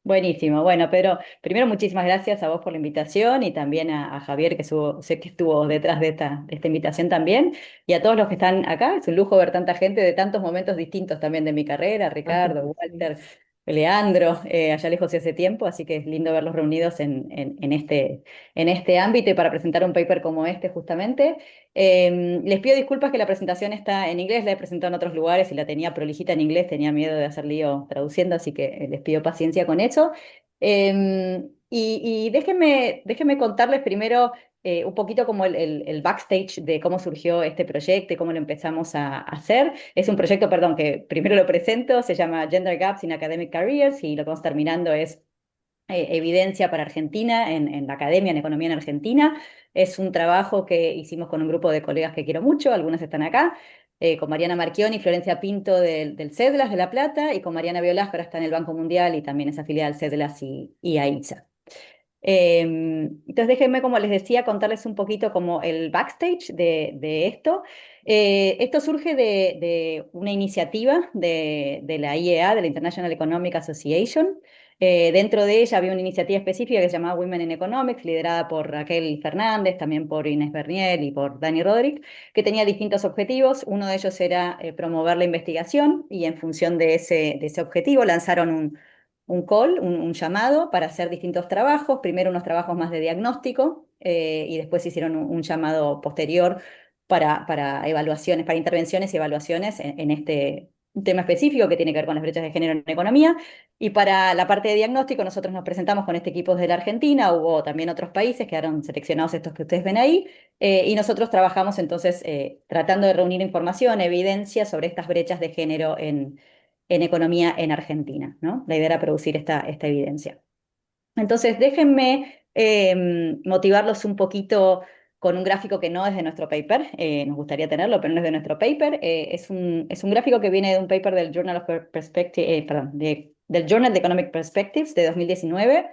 Buenísimo. Bueno, Pedro, primero muchísimas gracias a vos por la invitación y también a Javier, que sé que estuvo detrás de esta invitación también, y a todos los que están acá. Es un lujo ver tanta gente de tantos momentos distintos también de mi carrera, Ricardo, Sí. Walter, Leandro, allá lejos y hace tiempo, así que es lindo verlos reunidos en este ámbito y para presentar un paper como este justamente. Les pido disculpas que la presentación está en inglés, la he presentado en otros lugares y la tenía prolijita en inglés, tenía miedo de hacer lío traduciendo, así que les pido paciencia con eso. Y déjenme contarles primero un poquito como el backstage de cómo surgió este proyecto y cómo lo empezamos a hacer. Es un proyecto, perdón, que primero lo presento, se llama Gender Gaps in Academic Careers y lo que vamos terminando es evidencia para Argentina en la academia, en economía en Argentina. Es un trabajo que hicimos con un grupo de colegas que quiero mucho, algunos están acá, con Mariana Marchioni y Florencia Pinto del CEDLAS de La Plata, y con Mariana Violás, que ahora está en el Banco Mundial y también es afiliada al CEDLAS y a ITSA. Entonces déjenme, como les decía, contarles un poquito como el backstage de esto. Esto surge de una iniciativa de la IEA, de la International Economic Association. Dentro de ella había una iniciativa específica que se llamaba Women in Economics, liderada por Raquel Fernández, también por Inés Berniel y por Dani Roderick, que tenía distintos objetivos. Uno de ellos era promover la investigación y en función de ese objetivo lanzaron un call, un llamado para hacer distintos trabajos, primero unos trabajos más de diagnóstico y después hicieron un llamado posterior para evaluaciones, para intervenciones y evaluaciones en este tema específico que tiene que ver con las brechas de género en economía. Y para la parte de diagnóstico nosotros nos presentamos con este equipo desde la Argentina, hubo también otros países, quedaron seleccionados estos que ustedes ven ahí, y nosotros trabajamos entonces tratando de reunir información, evidencia sobre estas brechas de género en economía en Argentina, ¿no? La idea era producir esta evidencia. Entonces, déjenme motivarlos un poquito con un gráfico que no es de nuestro paper, nos gustaría tenerlo, pero no es de nuestro paper. Es un gráfico que viene de un paper del Journal of Perspective, perdón, del Journal de Economic Perspectives de 2019,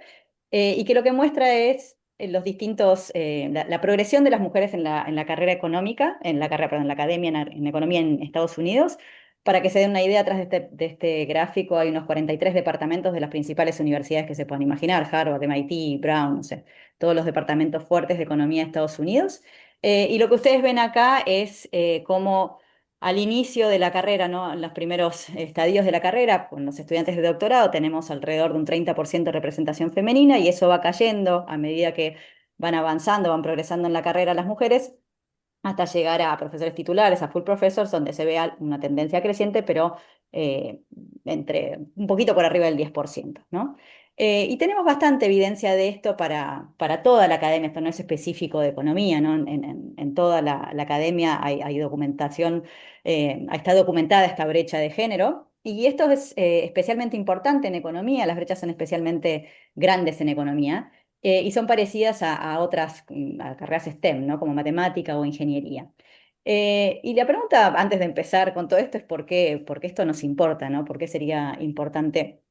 y que lo que muestra es la progresión de las mujeres en la carrera económica, perdón, en la academia en economía en Estados Unidos. Para que se den una idea, atrás de este gráfico hay unos 43 departamentos de las principales universidades que se puedan imaginar, Harvard, MIT, Brown, no sé, todos los departamentos fuertes de economía de Estados Unidos. Y lo que ustedes ven acá es cómo al inicio de la carrera, ¿no? En los primeros estadios de la carrera, con los estudiantes de doctorado tenemos alrededor de un 30% de representación femenina y eso va cayendo a medida que van avanzando, van progresando en la carrera las mujeres hasta llegar a profesores titulares, a full professors, donde se vea una tendencia creciente, pero eh, entre un poquito por arriba del 10%, ¿no? Y tenemos bastante evidencia de esto para toda la academia, esto no es específico de economía, ¿no? En toda la academia hay documentación, está documentada esta brecha de género, y esto es especialmente importante en economía, las brechas son especialmente grandes en economía y son parecidas a otras a carreras STEM, ¿no? Como matemática o ingeniería. Y la pregunta antes de empezar con todo esto es por qué esto nos importa, ¿no? ¿Por qué sería importante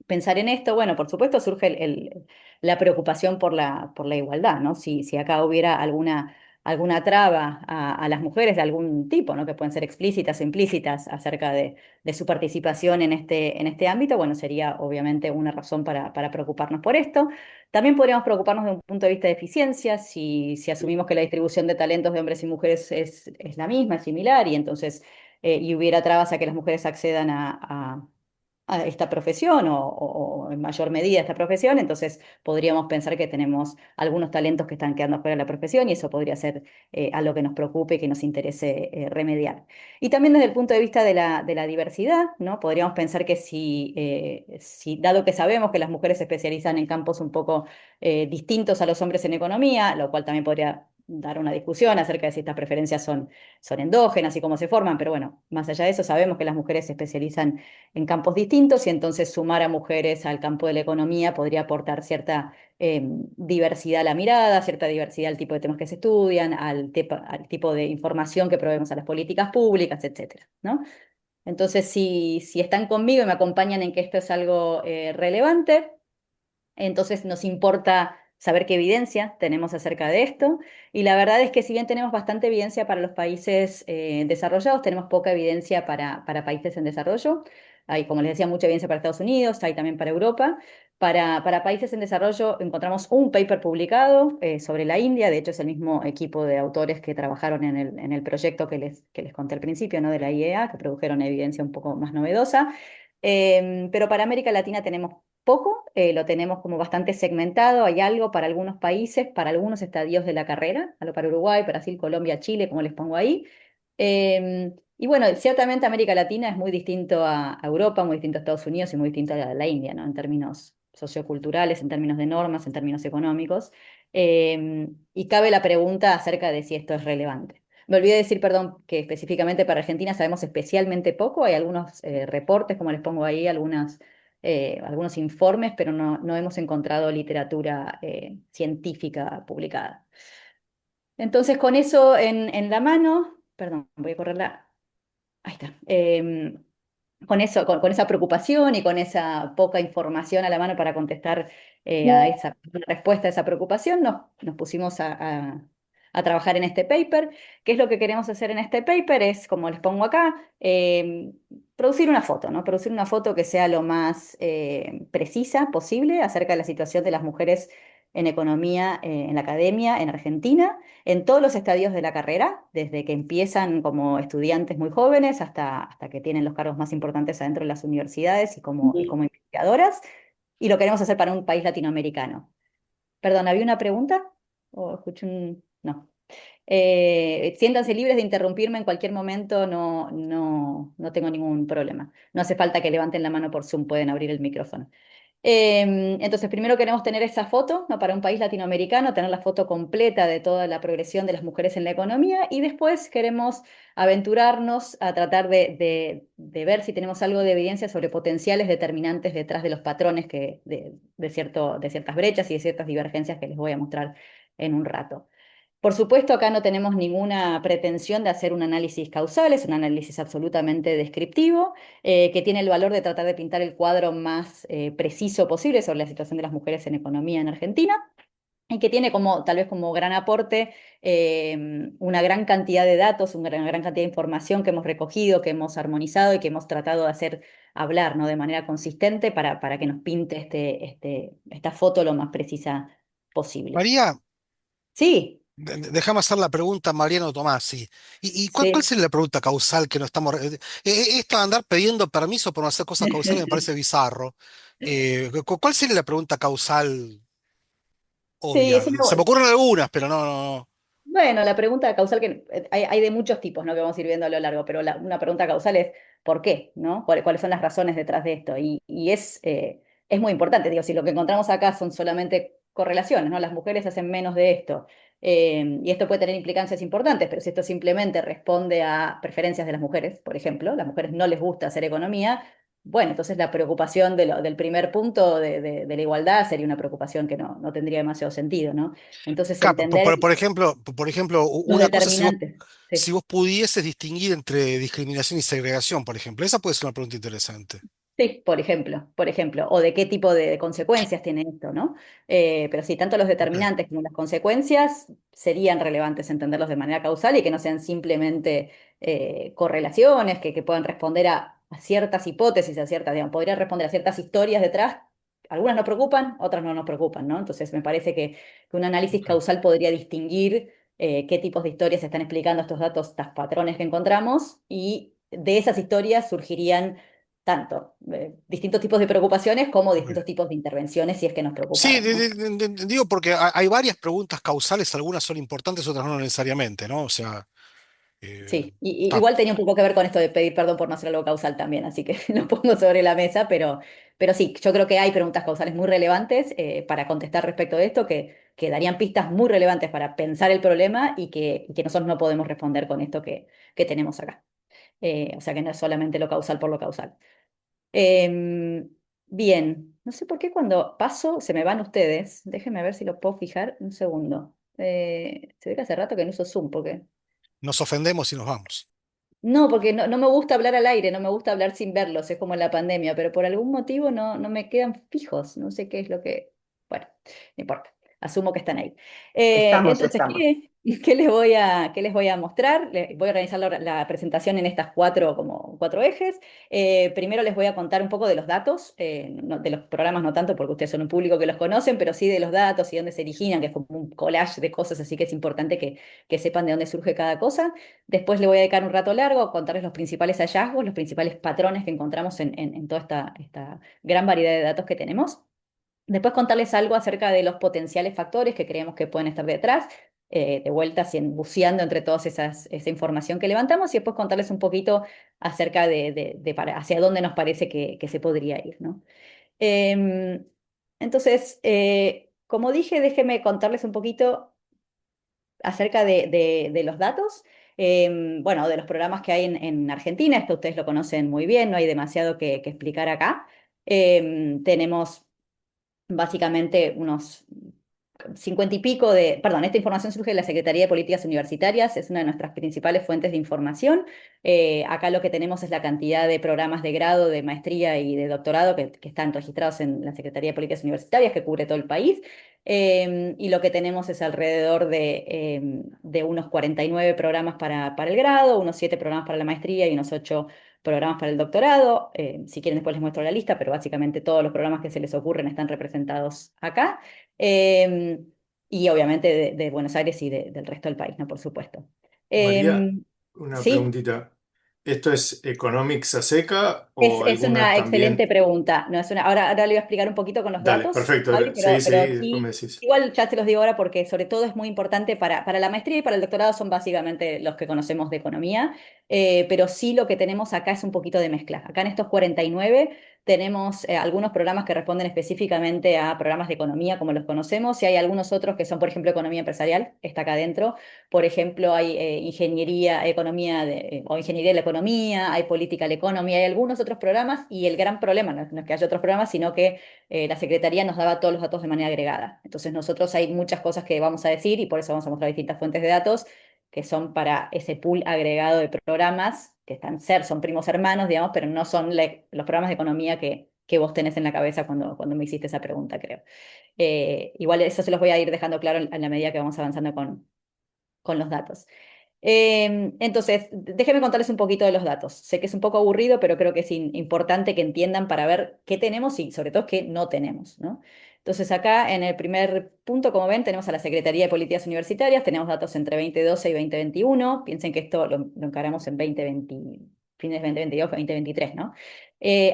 pensar en esto? Bueno, por supuesto surge la preocupación por la igualdad, ¿no? Si acá hubiera alguna traba a las mujeres de algún tipo, ¿no? Que pueden ser explícitas o implícitas acerca de su participación en este ámbito, bueno, sería obviamente una razón para preocuparnos por esto. También podríamos preocuparnos de un punto de vista de eficiencia, si asumimos que la distribución de talentos de hombres y mujeres es la misma, es similar, y entonces y hubiera trabas a que las mujeres accedan a esta profesión o en mayor medida a esta profesión, entonces podríamos pensar que tenemos algunos talentos que están quedando fuera de la profesión y eso podría ser algo que nos preocupe y que nos interese remediar. Y también desde el punto de vista de la diversidad, ¿no? Podríamos pensar que dado que sabemos que las mujeres se especializan en campos un poco distintos a los hombres en economía, lo cual también podría dar una discusión acerca de si estas preferencias son endógenas y cómo se forman, pero bueno, más allá de eso sabemos que las mujeres se especializan en campos distintos y entonces sumar a mujeres al campo de la economía podría aportar cierta diversidad a la mirada, cierta diversidad al tipo de temas que se estudian, al tipo de información que proveemos a las políticas públicas, etcétera, ¿no? Entonces, si están conmigo y me acompañan en que esto es algo relevante, entonces nos importa saber qué evidencia tenemos acerca de esto. Y la verdad es que si bien tenemos bastante evidencia para los países desarrollados, tenemos poca evidencia para países en desarrollo. hay, como les decía, mucha evidencia para Estados Unidos, hay también para Europa. Para países en desarrollo encontramos un paper publicado sobre la India, de hecho es el mismo equipo de autores que trabajaron en el proyecto que les conté al principio, ¿no? De la IEA, que produjeron evidencia un poco más novedosa. Pero para América Latina tenemos poco, lo tenemos como bastante segmentado, hay algo para algunos países, para algunos estadios de la carrera, algo para Uruguay, Brasil, Colombia, Chile, como les pongo ahí. Y bueno, ciertamente América Latina es muy distinto a Europa, muy distinto a Estados Unidos y muy distinto a la India, ¿no? En términos socioculturales, en términos de normas, en términos económicos. Y cabe la pregunta acerca de si esto es relevante. Me olvidé decir, perdón, que específicamente para Argentina sabemos especialmente poco. Hay algunos reportes, como les pongo ahí, algunos informes, pero no hemos encontrado literatura científica publicada. Entonces, con eso en la mano, perdón, voy a correrla. Ahí está. Con eso, con esa preocupación y con esa poca información a la mano para contestar a esa respuesta a esa preocupación, nos pusimos a trabajar en este paper. ¿Qué es lo que queremos hacer en este paper? Es, como les pongo acá, producir una foto, ¿no? Producir una foto que sea lo más precisa posible acerca de la situación de las mujeres en economía, en la academia, en Argentina en todos los estadios de la carrera, desde que empiezan como estudiantes muy jóvenes hasta que tienen los cargos más importantes adentro de las universidades y como investigadoras, y lo queremos hacer para un país latinoamericano. Perdón, ¿había una pregunta? ¿O escuché un...? No. Siéntanse libres de interrumpirme en cualquier momento, no tengo ningún problema. No hace falta que levanten la mano por Zoom, pueden abrir el micrófono. Entonces, primero queremos tener esa foto, ¿no? Para un país latinoamericano, tener la foto completa de toda la progresión de las mujeres en la economía y después queremos aventurarnos a tratar de ver si tenemos algo de evidencia sobre potenciales determinantes detrás de los patrones de ciertas brechas y de ciertas divergencias que les voy a mostrar en un rato. Por supuesto, acá no tenemos ninguna pretensión de hacer un análisis causal, es un análisis absolutamente descriptivo, que tiene el valor de tratar de pintar el cuadro más preciso posible sobre la situación de las mujeres en economía en Argentina y que tiene como, tal vez como gran aporte, una gran cantidad de datos, una gran cantidad de información que hemos recogido, que hemos armonizado y que hemos tratado de hacer hablar, ¿no? De manera consistente para que nos pinte esta foto lo más precisa posible. María, Sí, déjame hacer la pregunta a Mariano Tomasi. ¿Y cuál sí. sería la pregunta causal que no estamos... esto de andar pidiendo permiso por no hacer cosas causales me parece bizarro. ¿Cuál sería la pregunta causal Sí, obvia? Se me ocurren algunas, pero no. bueno, la pregunta causal que hay de muchos tipos, ¿no? Que vamos a ir viendo a lo largo, pero una pregunta causal es ¿por qué? ¿No? ¿Cuáles son las razones detrás de esto? Y es muy importante, digo, si lo que encontramos acá son solamente correlaciones, ¿no? Las mujeres hacen menos de esto, y esto puede tener implicancias importantes, pero si esto simplemente responde a preferencias de las mujeres, por ejemplo, las mujeres no les gusta hacer economía, bueno, entonces la preocupación del primer punto de la igualdad sería una preocupación que no tendría demasiado sentido, ¿no? Entonces, Claro, entender por ejemplo, los una cosa, determinantes. si Sí, vos pudieses distinguir entre discriminación y segregación, por ejemplo, esa puede ser una pregunta interesante. sí, por ejemplo, o de qué tipo de consecuencias tiene esto, ¿no? Pero sí, tanto los Ok, determinantes como las consecuencias serían relevantes entenderlos de manera causal y que no sean simplemente correlaciones que puedan responder a ciertas hipótesis, a ciertas, digamos, podrían responder a ciertas historias detrás. Algunas nos preocupan, otras no nos preocupan, ¿no? Entonces me parece que un análisis ok. causal podría distinguir qué tipos de historias están explicando estos datos, estos patrones que encontramos, y de esas historias surgirían tanto distintos tipos de preocupaciones como Ok. distintos tipos de intervenciones si es que nos Sí, preocuparan, ¿no? digo porque hay varias preguntas causales, algunas son importantes, otras no necesariamente, ¿no? O sea, Sí, está. igual tenía un poco que ver con esto de pedir perdón por no hacer algo causal también, así que lo pongo sobre la mesa, pero sí, yo creo que hay preguntas causales muy relevantes para contestar respecto de esto que darían pistas muy relevantes para pensar el problema y que nosotros no podemos responder con esto que tenemos acá. O sea que no es solamente lo causal por lo causal. Em, Bien, no sé por qué cuando paso se me van ustedes. Déjenme ver si lo puedo fijar un segundo. Se ve que hace rato que no uso Zoom, porque... Nos ofendemos y nos vamos. No, porque no me gusta hablar al aire, no me gusta hablar sin verlos, es como en la pandemia, pero por algún motivo no me quedan fijos, no sé qué es lo que... Bueno, no importa, asumo que están ahí. Estamos, Entonces, estamos. qué les voy a mostrar? Voy a organizar la presentación en estas como cuatro ejes. Primero les voy a contar un poco de los datos, de los programas no tanto porque ustedes son un público que los conocen, pero sí de los datos y dónde se originan, que es como un collage de cosas, así que es importante que sepan de dónde surge cada cosa. Después le voy a dedicar un rato largo a contarles los principales hallazgos, los principales patrones que encontramos en toda esta gran variedad de datos que tenemos. Después contarles algo acerca de los potenciales factores que creemos que pueden estar detrás, de vuelta buceando entre toda esa información que levantamos y después contarles un poquito acerca hacia dónde nos parece que se podría ir, ¿no? Em, entonces, como dije, déjenme contarles un poquito acerca de los datos. Bueno, de los programas que hay en Argentina, esto ustedes lo conocen muy bien, no hay demasiado que explicar acá. Tenemos básicamente unos 50 y pico perdón, esta información surge de la Secretaría de Políticas Universitarias, es una de nuestras principales fuentes de información. Acá lo que tenemos es la cantidad de programas de grado, de maestría y de doctorado que están registrados en la Secretaría de Políticas Universitarias, que cubre todo el país. Y lo que tenemos es alrededor de unos 49 programas para el grado, unos 7 programas para la maestría y unos 8 programas para el doctorado. Si quieren después les muestro la lista, pero básicamente todos los programas que se les ocurren están representados acá. Eh, y obviamente de Buenos Aires y del resto del país, ¿no? Por supuesto. María, Eh, una sí, preguntita. ¿Esto es Economics a seca o es algunas una excelente también? pregunta. No es ahora le voy a explicar un poquito con los Dale, datos, perfecto. Javi, Sí, sí, pero después me sí, decís. igual ya se los digo ahora porque sobre todo es muy importante para la maestría y para el doctorado son básicamente los que conocemos de economía, pero sí lo que tenemos acá es un poquito de mezcla. Acá en estos 49 tenemos algunos programas que responden específicamente a programas de economía como los conocemos y hay algunos otros que son, por ejemplo, economía empresarial, está acá adentro. Por ejemplo, hay ingeniería, economía o ingeniería de la economía, hay political economy, hay algunos otros programas y el gran problema no es que haya otros programas, sino que la Secretaría nos daba todos los datos de manera agregada. Entonces nosotros hay muchas cosas que vamos a decir y por eso vamos a mostrar distintas fuentes de datos que son para ese pool agregado de programas que son primos hermanos, digamos, pero no son los programas de economía que vos tenés en la cabeza cuando me hiciste esa pregunta, creo. Igual eso se los voy a ir dejando claro en la medida que vamos avanzando con los datos. Entonces, déjenme contarles un poquito de los datos. Sé que es un poco aburrido, pero creo que es importante que entiendan para ver qué tenemos y sobre todo qué no tenemos, ¿no? Entonces, acá en el primer punto, como ven, tenemos a la Secretaría de Políticas Universitarias, tenemos datos entre 2012 y 2021. Piensen que esto lo encaramos en 2020, fines de 2022, 2023, ¿no?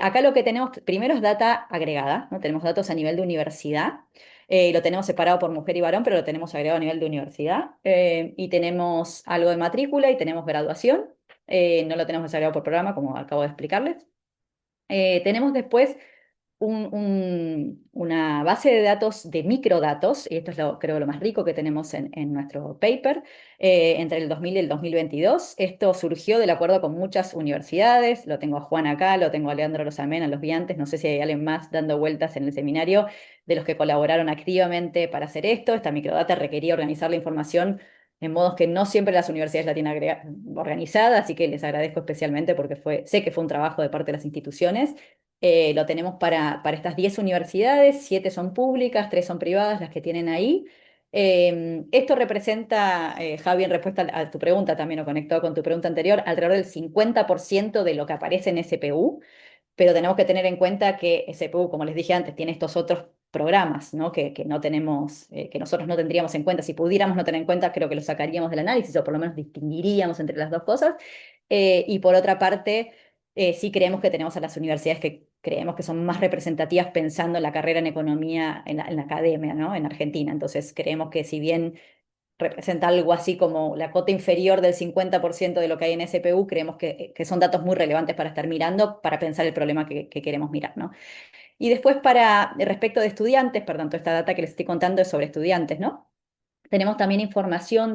Acá lo que tenemos primero es data agregada, ¿no? Tenemos datos a nivel de universidad. Lo tenemos separado por mujer y varón, pero lo tenemos agregado a nivel de universidad. Y tenemos algo de matrícula y tenemos graduación. No lo tenemos desagregado por programa, como acabo de explicarles. Tenemos después una base de datos de microdatos, y esto es creo lo más rico que tenemos en nuestro paper, entre el 2000 y el 2022. Esto surgió del acuerdo con muchas universidades, lo tengo a Juan acá, lo tengo a Leandro Rosamena, los viantes, no sé si hay alguien más dando vueltas en el seminario de los que colaboraron activamente para hacer esto. Esta microdata requería organizar la información en modos que no siempre las universidades la tienen organizada, así que les agradezco especialmente porque sé que fue un trabajo de parte de las instituciones. Lo tenemos para estas 10 universidades, 7 son públicas, 3 son privadas, las que tienen ahí. Esto representa, Javi, en respuesta a tu pregunta también, o conectado con tu pregunta anterior, alrededor del 50% de lo que aparece en SPU, pero tenemos que tener en cuenta que SPU, como les dije antes, tiene estos otros programas, ¿no? Que no tenemos, que nosotros no tendríamos en cuenta. Si pudiéramos no tener en cuenta, creo que lo sacaríamos del análisis o por lo menos distinguiríamos entre las dos cosas. Y por otra parte, sí creemos que tenemos a las universidades que creemos que son más representativas pensando en la carrera en economía en la academia, ¿no? En Argentina. Entonces creemos que si bien representa algo así como la cota inferior del 50% de lo que hay en SPU, creemos que son datos muy relevantes para estar mirando, para pensar el problema que queremos mirar, ¿no? Y después respecto de estudiantes, perdón, toda esta data que les estoy contando es sobre estudiantes, ¿no? Tenemos también información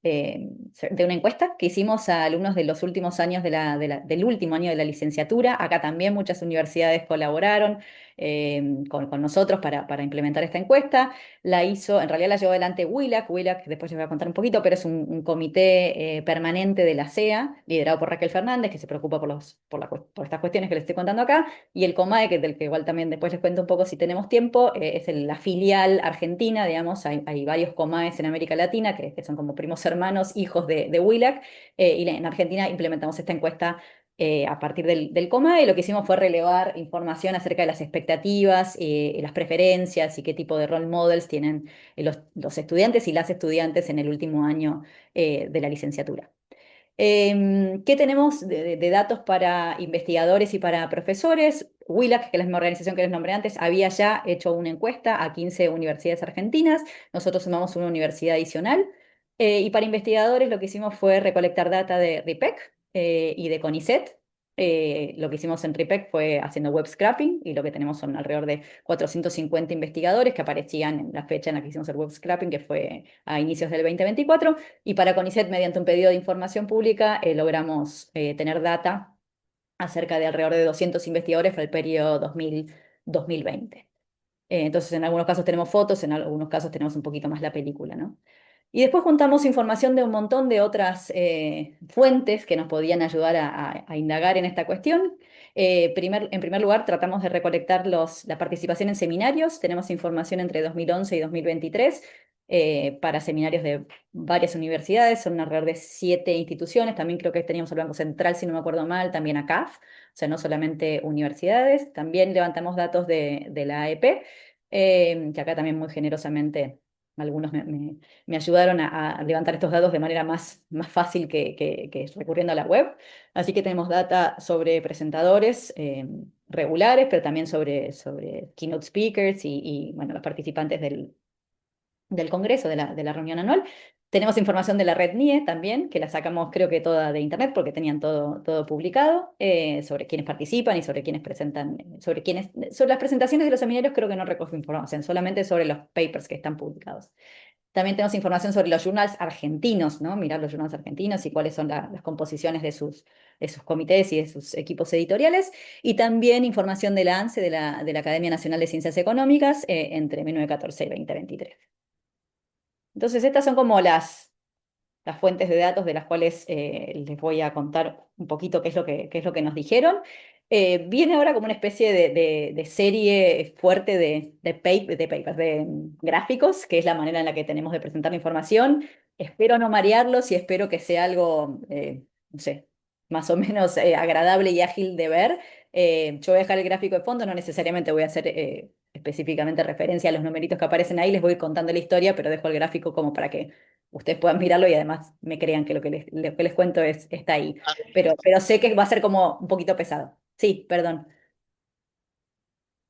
de una encuesta que hicimos a alumnos de los últimos años del último año de la licenciatura. Acá también muchas universidades colaboraron con nosotros para implementar esta encuesta. En realidad la llevó adelante WILAC. WILAC, después les voy a contar un poquito, pero es un comité permanente de la CEA, liderado por Raquel Fernández, que se preocupa por estas cuestiones que les estoy contando acá, y el COMAE, del que igual también después les cuento un poco si tenemos tiempo, es la filial argentina, digamos. Hay varios COMAEs en América Latina que son como primos hermanos, hijos de WILAC, y en Argentina implementamos esta encuesta a partir del COMAE. Y lo que hicimos fue relevar información acerca de las expectativas, las preferencias y qué tipo de role models tienen los estudiantes y las estudiantes en el último año de la licenciatura. ¿Qué tenemos de datos para investigadores y para profesores? WILAC, que es la misma organización que les nombré antes, había ya hecho una encuesta a 15 universidades argentinas. Nosotros sumamos una universidad adicional. Y para investigadores lo que hicimos fue recolectar data de RIPEC y de CONICET. Lo que hicimos en RIPEC fue haciendo web scraping, y lo que tenemos son alrededor de 450 investigadores que aparecían en la fecha en la que hicimos el web scraping, que fue a inicios del 2024. Y para CONICET, mediante un pedido de información pública, logramos tener data acerca de alrededor de 200 investigadores para el periodo 2020. Entonces, en algunos casos tenemos fotos, en algunos casos tenemos un poquito más la película, ¿no? Y después juntamos información de un montón de otras fuentes que nos podían ayudar a indagar en esta cuestión. En primer lugar, tratamos de recolectar la participación en seminarios. Tenemos información entre 2011 y 2023 para seminarios de varias universidades. Son alrededor de 7 instituciones. También creo que teníamos el Banco Central, si no me acuerdo mal, también ACAF, o sea, no solamente universidades. También levantamos datos de la AEP, que acá también muy generosamente algunos me ayudaron a levantar estos datos de manera más fácil que recurriendo a la web. Así que tenemos data sobre presentadores regulares, pero también sobre keynote speakers bueno, los participantes del Congreso, de la reunión anual. Tenemos información de la red NIE también, que la sacamos creo que toda de internet porque tenían todo publicado, sobre quiénes participan y sobre quiénes presentan, sobre las presentaciones de los seminarios creo que no recoge información, solamente sobre los papers que están publicados. También tenemos información sobre los journals argentinos, ¿no? Mirar los journals argentinos y cuáles son las composiciones de sus comités y de sus equipos editoriales. Y también información de la ANSE, de la Academia Nacional de Ciencias Económicas, entre 1914 y 2023. Entonces, estas son como las fuentes de datos de las cuales les voy a contar un poquito qué es lo que nos dijeron. Viene ahora como una especie de serie fuerte de gráficos, que es la manera en la que tenemos de presentar la información. Espero no marearlos y espero que sea algo, no sé, más o menos agradable y ágil de ver. Yo voy a dejar el gráfico de fondo, no necesariamente voy a hacer específicamente referencia a los numeritos que aparecen ahí, les voy contando la historia, pero dejo el gráfico como para que ustedes puedan mirarlo y además me crean que lo que les cuento está ahí. Pero sé que va a ser como un poquito pesado. Sí, perdón.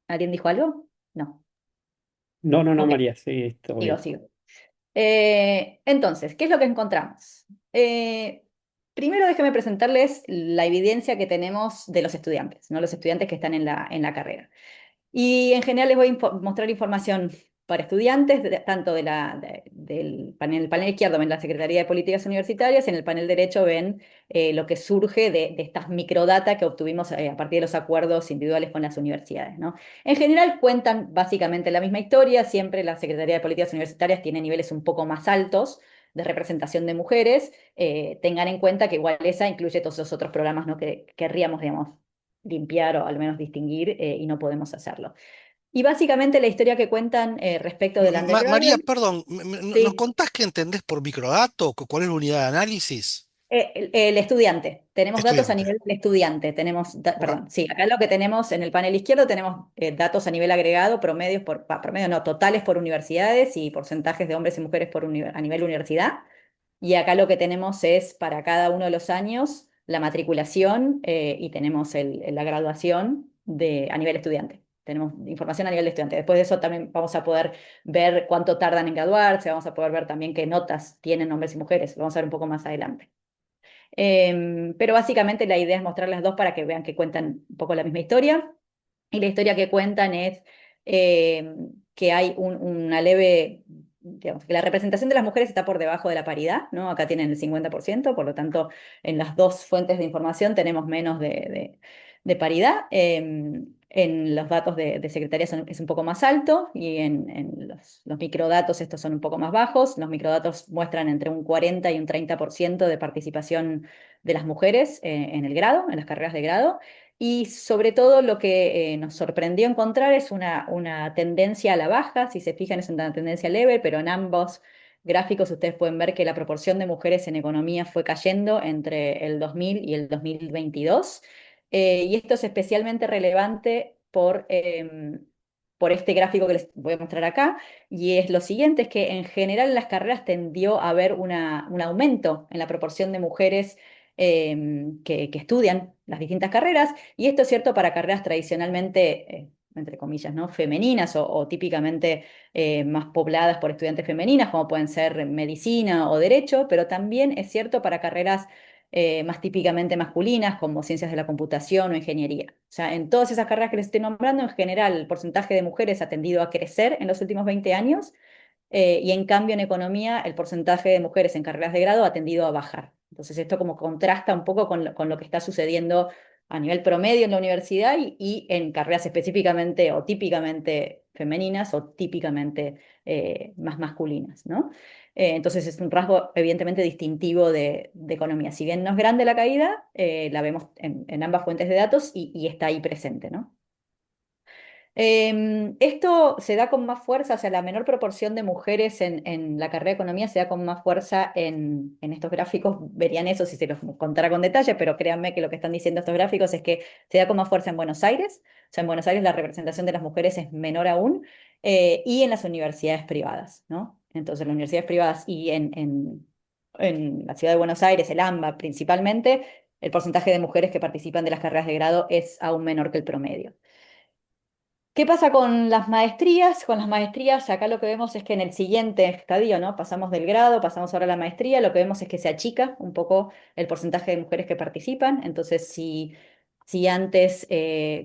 ¿Alguien dijo algo? No. No, no, no, Ok, María, sí, está sigo, bien. sigo. Entonces, ¿qué es lo que encontramos? Primero déjenme presentarles la evidencia que tenemos de los estudiantes, ¿no? Los estudiantes que están en la carrera. Y en general les voy a mostrar información para estudiantes, tanto del panel izquierdo ven la Secretaría de Políticas Universitarias, en el panel derecho ven lo que surge de estas microdata que obtuvimos a partir de los acuerdos individuales con las universidades, ¿no? En general cuentan básicamente la misma historia. Siempre la Secretaría de Políticas Universitarias tiene niveles un poco más altos de representación de mujeres. Tengan en cuenta que igual esa incluye todos los otros programas, ¿no?, que querríamos, digamos, limpiar o al menos distinguir, y no podemos hacerlo. Y básicamente la historia que cuentan respecto del María, undergraduate, perdón, ¿nos sí, contás qué entendés por microdato? ¿Cuál es la unidad de análisis? el estudiante. Tenemos datos a Estudiante. nivel del estudiante. Ok. Perdón, sí, acá lo que tenemos en el panel izquierdo tenemos datos a nivel agregado, promedios promedio no, totales por universidades y porcentajes de hombres y mujeres a nivel universidad. Y acá lo que tenemos es para cada uno de los años la matriculación, y tenemos la graduación a nivel estudiante. Tenemos información a nivel de estudiante. Después de eso también vamos a poder ver cuánto tardan en graduarse, vamos a poder ver también qué notas tienen hombres y mujeres. Lo vamos a ver un poco más adelante. Pero básicamente la idea es mostrar las dos para que vean que cuentan un poco la misma historia. Y la historia que cuentan es que hay una leve digamos, que la representación de las mujeres está por debajo de la paridad, ¿no? Acá tienen el 50%, por lo tanto, en las dos fuentes de información tenemos menos de paridad. En los datos de secretaría es un poco más alto y en los microdatos estos son un poco más bajos. Los microdatos muestran entre un 40 y un 30% de participación de las mujeres en el grado, en las carreras de grado. Y sobre todo lo que nos sorprendió encontrar es una tendencia a la baja. Si se fijan, es una tendencia leve, pero en ambos gráficos ustedes pueden ver que la proporción de mujeres en economía fue cayendo entre el 2000 y el 2022. Y esto es especialmente relevante por este gráfico que les voy a mostrar acá, y es lo siguiente, es que en general en las carreras tendió a haber un aumento en la proporción de mujeres que estudian las distintas carreras, y esto es cierto para carreras tradicionalmente, entre comillas, ¿no? Femeninas o típicamente más pobladas por estudiantes femeninas, como pueden ser medicina o derecho, pero también es cierto para carreras más típicamente masculinas, como ciencias de la computación o ingeniería. O sea, en todas esas carreras que les estoy nombrando, en general, el porcentaje de mujeres ha tendido a crecer en los últimos 20 años, y en cambio en economía el porcentaje de mujeres en carreras de grado ha tendido a bajar. Entonces esto como contrasta un poco con lo que está sucediendo a nivel promedio en la universidad y en carreras específicamente o típicamente femeninas o típicamente más masculinas, ¿no? Entonces es un rasgo evidentemente distintivo de economía. Si bien no es grande la caída, la vemos en ambas fuentes de datos y está ahí presente, ¿no? Esto se da con más fuerza, o sea, la menor proporción de mujeres en la carrera de economía se da con más fuerza en estos gráficos. Verían eso si se los contara con detalle, pero créanme que lo que están diciendo estos gráficos es que se da con más fuerza en Buenos Aires. O sea, en Buenos Aires la representación de las mujeres es menor aún, y en las universidades privadas, ¿no? Entonces, en las universidades privadas y en la ciudad de Buenos Aires, el AMBA principalmente, el porcentaje de mujeres que participan de las carreras de grado es aún menor que el promedio. ¿Qué pasa con las maestrías? Con las maestrías, acá lo que vemos es que en el siguiente estadio, ¿no? Pasamos del grado, pasamos ahora a la maestría, lo que vemos es que se achica un poco el porcentaje de mujeres que participan. Entonces, si antes,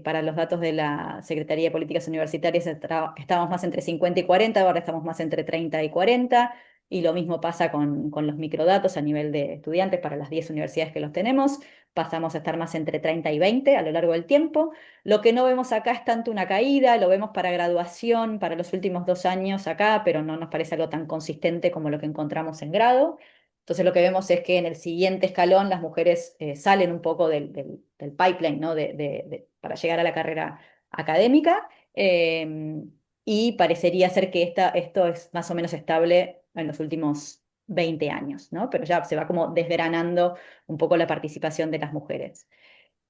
para los datos de la Secretaría de Políticas Universitarias, estábamos más entre 50 y 40, ahora estamos más entre 30 y 40, y lo mismo pasa con los microdatos a nivel de estudiantes para las 10 universidades que los tenemos. Pasamos a estar más entre 30 y 20 a lo largo del tiempo. Lo que no vemos acá es tanto una caída, lo vemos para graduación, para los últimos 2 años acá, pero no nos parece algo tan consistente como lo que encontramos en grado. Entonces lo que vemos es que en el siguiente escalón las mujeres salen un poco del pipeline, ¿no? Para llegar a la carrera académica, y parecería ser que esto es más o menos estable en los últimos 20 años, ¿no? Pero ya se va como desgranando un poco la participación de las mujeres.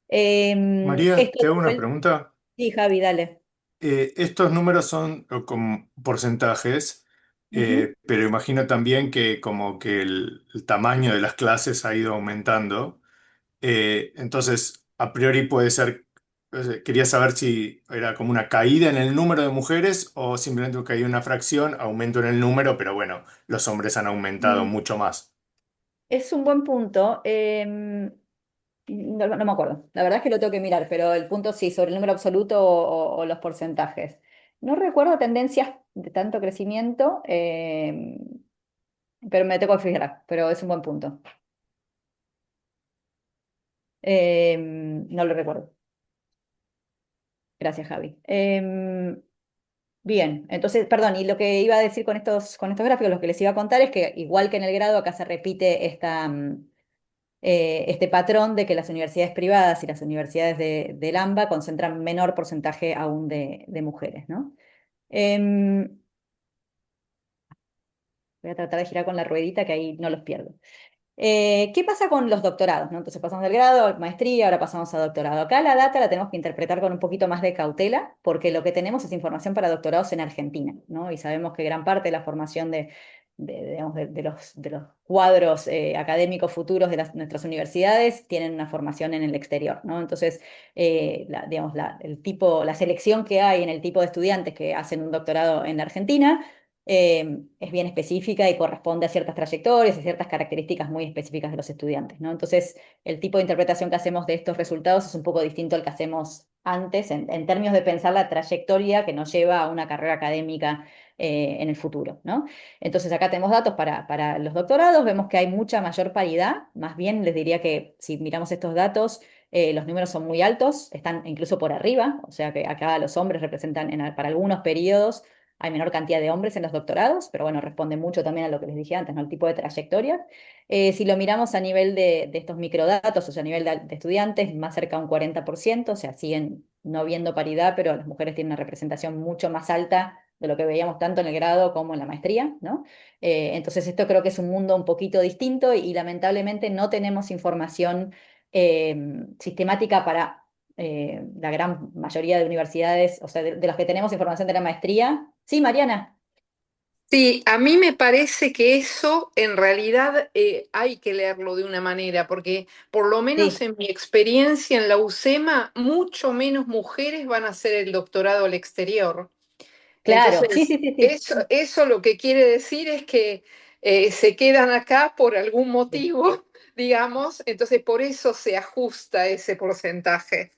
María, Esto te hago fue una pregunta. Sí, Javi, dale. Estos números son con porcentajes, Ujú. pero imagino también que como que el tamaño de las clases ha ido aumentando. Entonces, a priori puede ser, quería saber si era como una caída en el número de mujeres o simplemente que hay una fracción, aumento en el número, pero bueno, los hombres han aumentado Mm, mucho más. Es un buen punto. No me acuerdo. La verdad es que lo tengo que mirar, pero el punto sí, sobre el número absoluto o los porcentajes. No recuerdo tendencias de tanto crecimiento, pero me tengo que fijar, pero es un buen punto. No lo recuerdo. Gracias, Javi. Bien, entonces, perdón, y lo que iba a decir con estos gráficos, lo que les iba a contar es que igual que en el grado, acá se repite este patrón de que las universidades privadas y las universidades del AMBA concentran menor porcentaje aún de mujeres, ¿no? Em, Voy a tratar de girar con la ruedita que ahí no los pierdo. ¿Qué pasa con los doctorados, ¿no? Entonces pasamos del grado a maestría, ahora pasamos a doctorado. Acá la data la tenemos que interpretar con un poquito más de cautela, porque lo que tenemos es información para doctorados en Argentina, ¿no? Y sabemos que gran parte de la formación digamos, de los cuadros académicos futuros de nuestras universidades tienen una formación en el exterior, ¿no? Entonces, digamos, la selección que hay en el tipo de estudiantes que hacen un doctorado en la Argentina es bien específica y corresponde a ciertas trayectorias, a ciertas características muy específicas de los estudiantes, ¿no? Entonces, el tipo de interpretación que hacemos de estos resultados es un poco distinto al que hacemos antes en términos de pensar la trayectoria que nos lleva a una carrera académica en el futuro, ¿no? Entonces acá tenemos datos para los doctorados, vemos que hay mucha mayor paridad, más bien les diría que si miramos estos datos, los números son muy altos, están incluso por arriba, o sea que acá los hombres representan para algunos periodos, hay menor cantidad de hombres en los doctorados, pero bueno, responde mucho también a lo que les dije antes, ¿no? El tipo de trayectoria. Si lo miramos a nivel de estos microdatos, o sea, a nivel de estudiantes, más cerca de un 40%, o sea, siguen no viendo paridad, pero las mujeres tienen una representación mucho más alta de lo que veíamos tanto en el grado como en la maestría, ¿no? Entonces, esto creo que es un mundo un poquito distinto y lamentablemente no tenemos información eh, sistemática para la gran mayoría de universidades, o sea, de las que tenemos información de la maestría. Sí, Mariana. Sí, a mí me parece que eso en realidad hay que leerlo de una manera, porque por lo menos Sí, en mi experiencia en la UCEMA, mucho menos mujeres van a hacer el doctorado al exterior. claro, sí, Entonces, sí, sí, sí. eso lo que quiere decir es que se quedan acá por algún Sí. motivo, digamos, entonces por eso se ajusta ese porcentaje.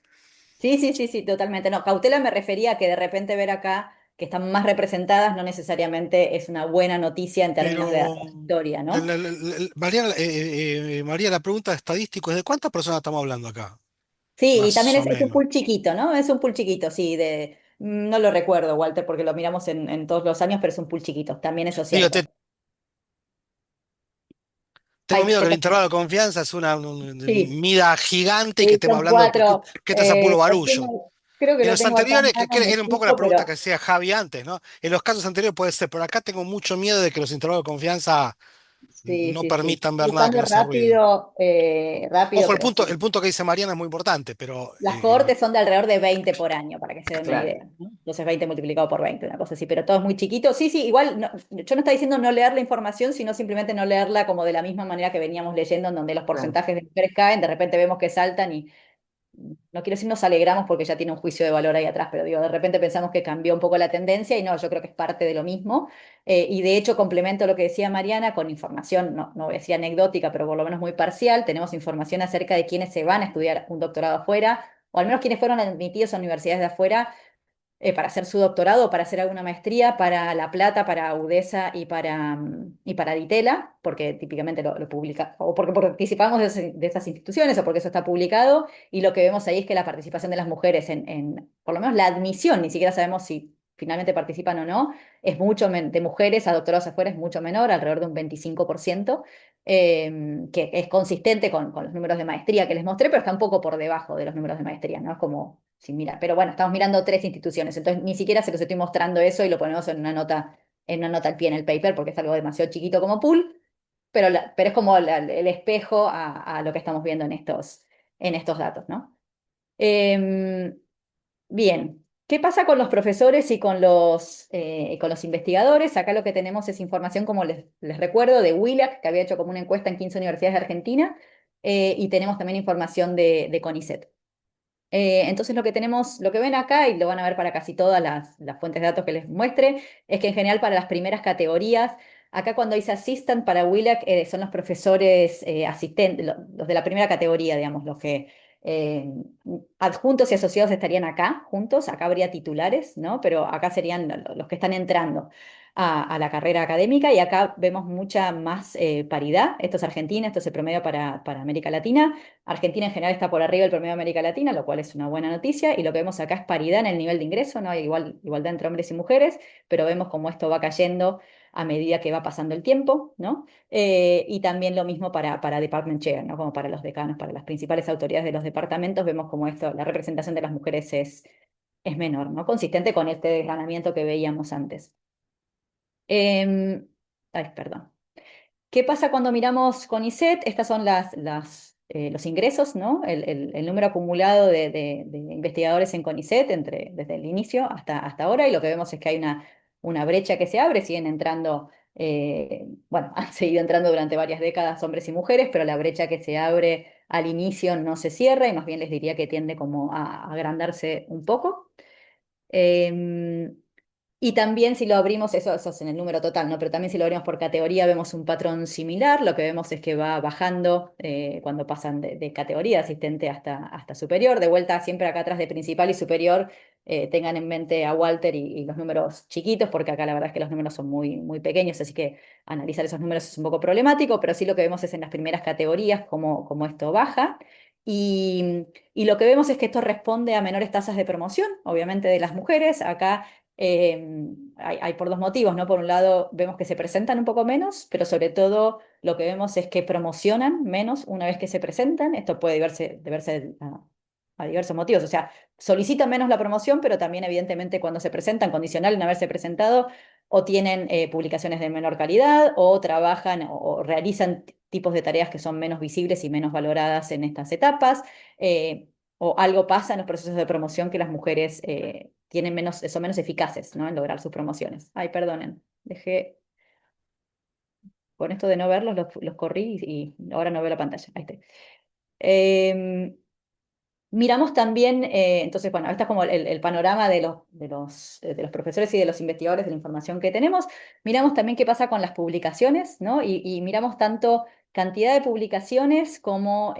Sí, sí, sí, sí, totalmente. No, cautela me refería a que de repente ver acá que están más representadas no necesariamente es una buena noticia en términos de Pero, trayectoria, ¿no? María, María, la pregunta estadística es ¿de cuántas personas estamos hablando acá? Sí, y Más también o es un menos. pool chiquito, ¿no? Es un pool chiquito, sí, no lo recuerdo, Walter, porque lo miramos en todos los años, pero es un pool chiquito, también eso es Digo, cierto. tengo Ay, miedo que te el perdí. intervalo de confianza es una Sí, mida gigante y que sí, estemos son hablando de cuatro. qué estás a puro Lo barullo. tengo- creo que En lo los tengo acá a anteriores, mano, que me era un poco la fijo, pregunta pero que hacía Javi antes, ¿no? En los casos anteriores puede ser, pero acá tengo mucho miedo de que los intervalos de confianza sí, no sí, sí. permitan ver nada que Buscando no sea ruido. rápido, Ojo, pero el sí. punto que dice Mariana es muy importante, pero Las cohortes son de alrededor de 20 por año, para que se den una Claro. idea, ¿no? Entonces 20 multiplicado por 20, una cosa así, pero todo es muy chiquito. Sí, sí, igual yo no estaba diciendo no leer la información, sino simplemente no leerla como de la misma manera que veníamos leyendo, en donde los Claro. porcentajes de mujeres caen, de repente vemos que saltan y no quiero decir nos alegramos porque ya tiene un juicio de valor ahí atrás, pero digo, de repente pensamos que cambió un poco la tendencia y no, yo creo que es parte de lo mismo. Y de hecho complemento lo que decía Mariana con información, no voy a decir anecdótica, pero por lo menos muy parcial. Tenemos información acerca de quienes se van a estudiar un doctorado afuera, o al menos quienes fueron admitidos a universidades de afuera para hacer su doctorado, para hacer alguna maestría, para La Plata, para UDESA y para Ditela, porque típicamente lo publica, o porque participamos de esas instituciones, o porque eso está publicado, y lo que vemos ahí es que la participación de las mujeres por lo menos la admisión, ni siquiera sabemos si finalmente participan o no, de mujeres a doctorados afuera es mucho menor, alrededor de un 25%, que es consistente con los números de maestría que les mostré, pero está un poco por debajo de los números de maestría, ¿no? Es como, sí, mira, pero bueno, estamos mirando tres instituciones, entonces ni siquiera se los estoy mostrando eso y lo ponemos en una nota al pie en el paper, porque es algo demasiado chiquito como pool, pero, pero es como el espejo a lo que estamos viendo en estos datos, ¿no? Em, Bien, ¿qué pasa con los profesores y con los investigadores? Acá lo que tenemos es información, como les recuerdo, de WILAC, que había hecho como una encuesta en 15 universidades de Argentina, y tenemos también información de CONICET. Entonces lo que tenemos, lo que ven acá, y lo van a ver para casi todas las fuentes de datos que les muestre, es que en general para las primeras categorías, acá cuando dice assistant para WILAC, son los profesores asistentes, los de la primera categoría, digamos, los que eh, adjuntos y asociados estarían acá, juntos, acá habría titulares, ¿no? Pero acá serían los que están entrando a la carrera académica y acá vemos mucha más paridad. Esto es Argentina, esto es el promedio para América Latina. Argentina en general está por arriba del promedio de América Latina, lo cual es una buena noticia, y lo que vemos acá es paridad en el nivel de ingreso, no hay igualdad entre hombres y mujeres, pero vemos cómo esto va cayendo a medida que va pasando el tiempo, ¿no? Y también lo mismo para department chair, ¿no? Como para los decanos, para las principales autoridades de los departamentos, vemos cómo esto, la representación de las mujeres es menor, ¿no? Consistente con este desgranamiento que veíamos antes. Em, Ay, perdón. ¿Qué pasa cuando miramos CONICET? Estas son los ingresos, ¿no? El número acumulado de investigadores en CONICET desde el inicio hasta ahora, y lo que vemos es que hay una brecha que se abre, siguen entrando, bueno, han seguido entrando durante varias décadas hombres y mujeres, pero la brecha que se abre al inicio no se cierra y más bien les diría que tiende como a agrandarse un poco. Em, Y también si lo abrimos, eso es en el número total, ¿no? Pero también si lo abrimos por categoría vemos un patrón similar. Lo que vemos es que va bajando cuando pasan de categoría, asistente hasta superior. De vuelta siempre acá atrás de principal y superior, tengan en mente a Walter y los números chiquitos, porque acá la verdad es que los números son muy, muy pequeños, así que analizar esos números es un poco problemático, pero sí lo que vemos es en las primeras categorías cómo esto baja. Y lo que vemos es que esto responde a menores tasas de promoción, obviamente de las mujeres. Acá hay por dos motivos, ¿no? Por un lado, vemos que se presentan un poco menos, pero sobre todo lo que vemos es que promocionan menos una vez que se presentan. Esto puede deberse a diversos motivos. O sea, solicitan menos la promoción, pero también evidentemente cuando se presentan, condicional en haberse presentado, o tienen publicaciones de menor calidad, o trabajan o realizan tipos de tareas que son menos visibles y menos valoradas en estas etapas. O algo pasa en los procesos de promoción que las mujeres son menos eficaces, ¿no? En lograr sus promociones. Ay, perdonen, con esto de no verlos, los corrí y ahora no veo la pantalla. Ahí está. Em, Miramos también, entonces, bueno, este es como el panorama de los profesores y de los investigadores de la información que tenemos. Miramos también qué pasa con las publicaciones, ¿no? Y miramos tanto cantidad de publicaciones como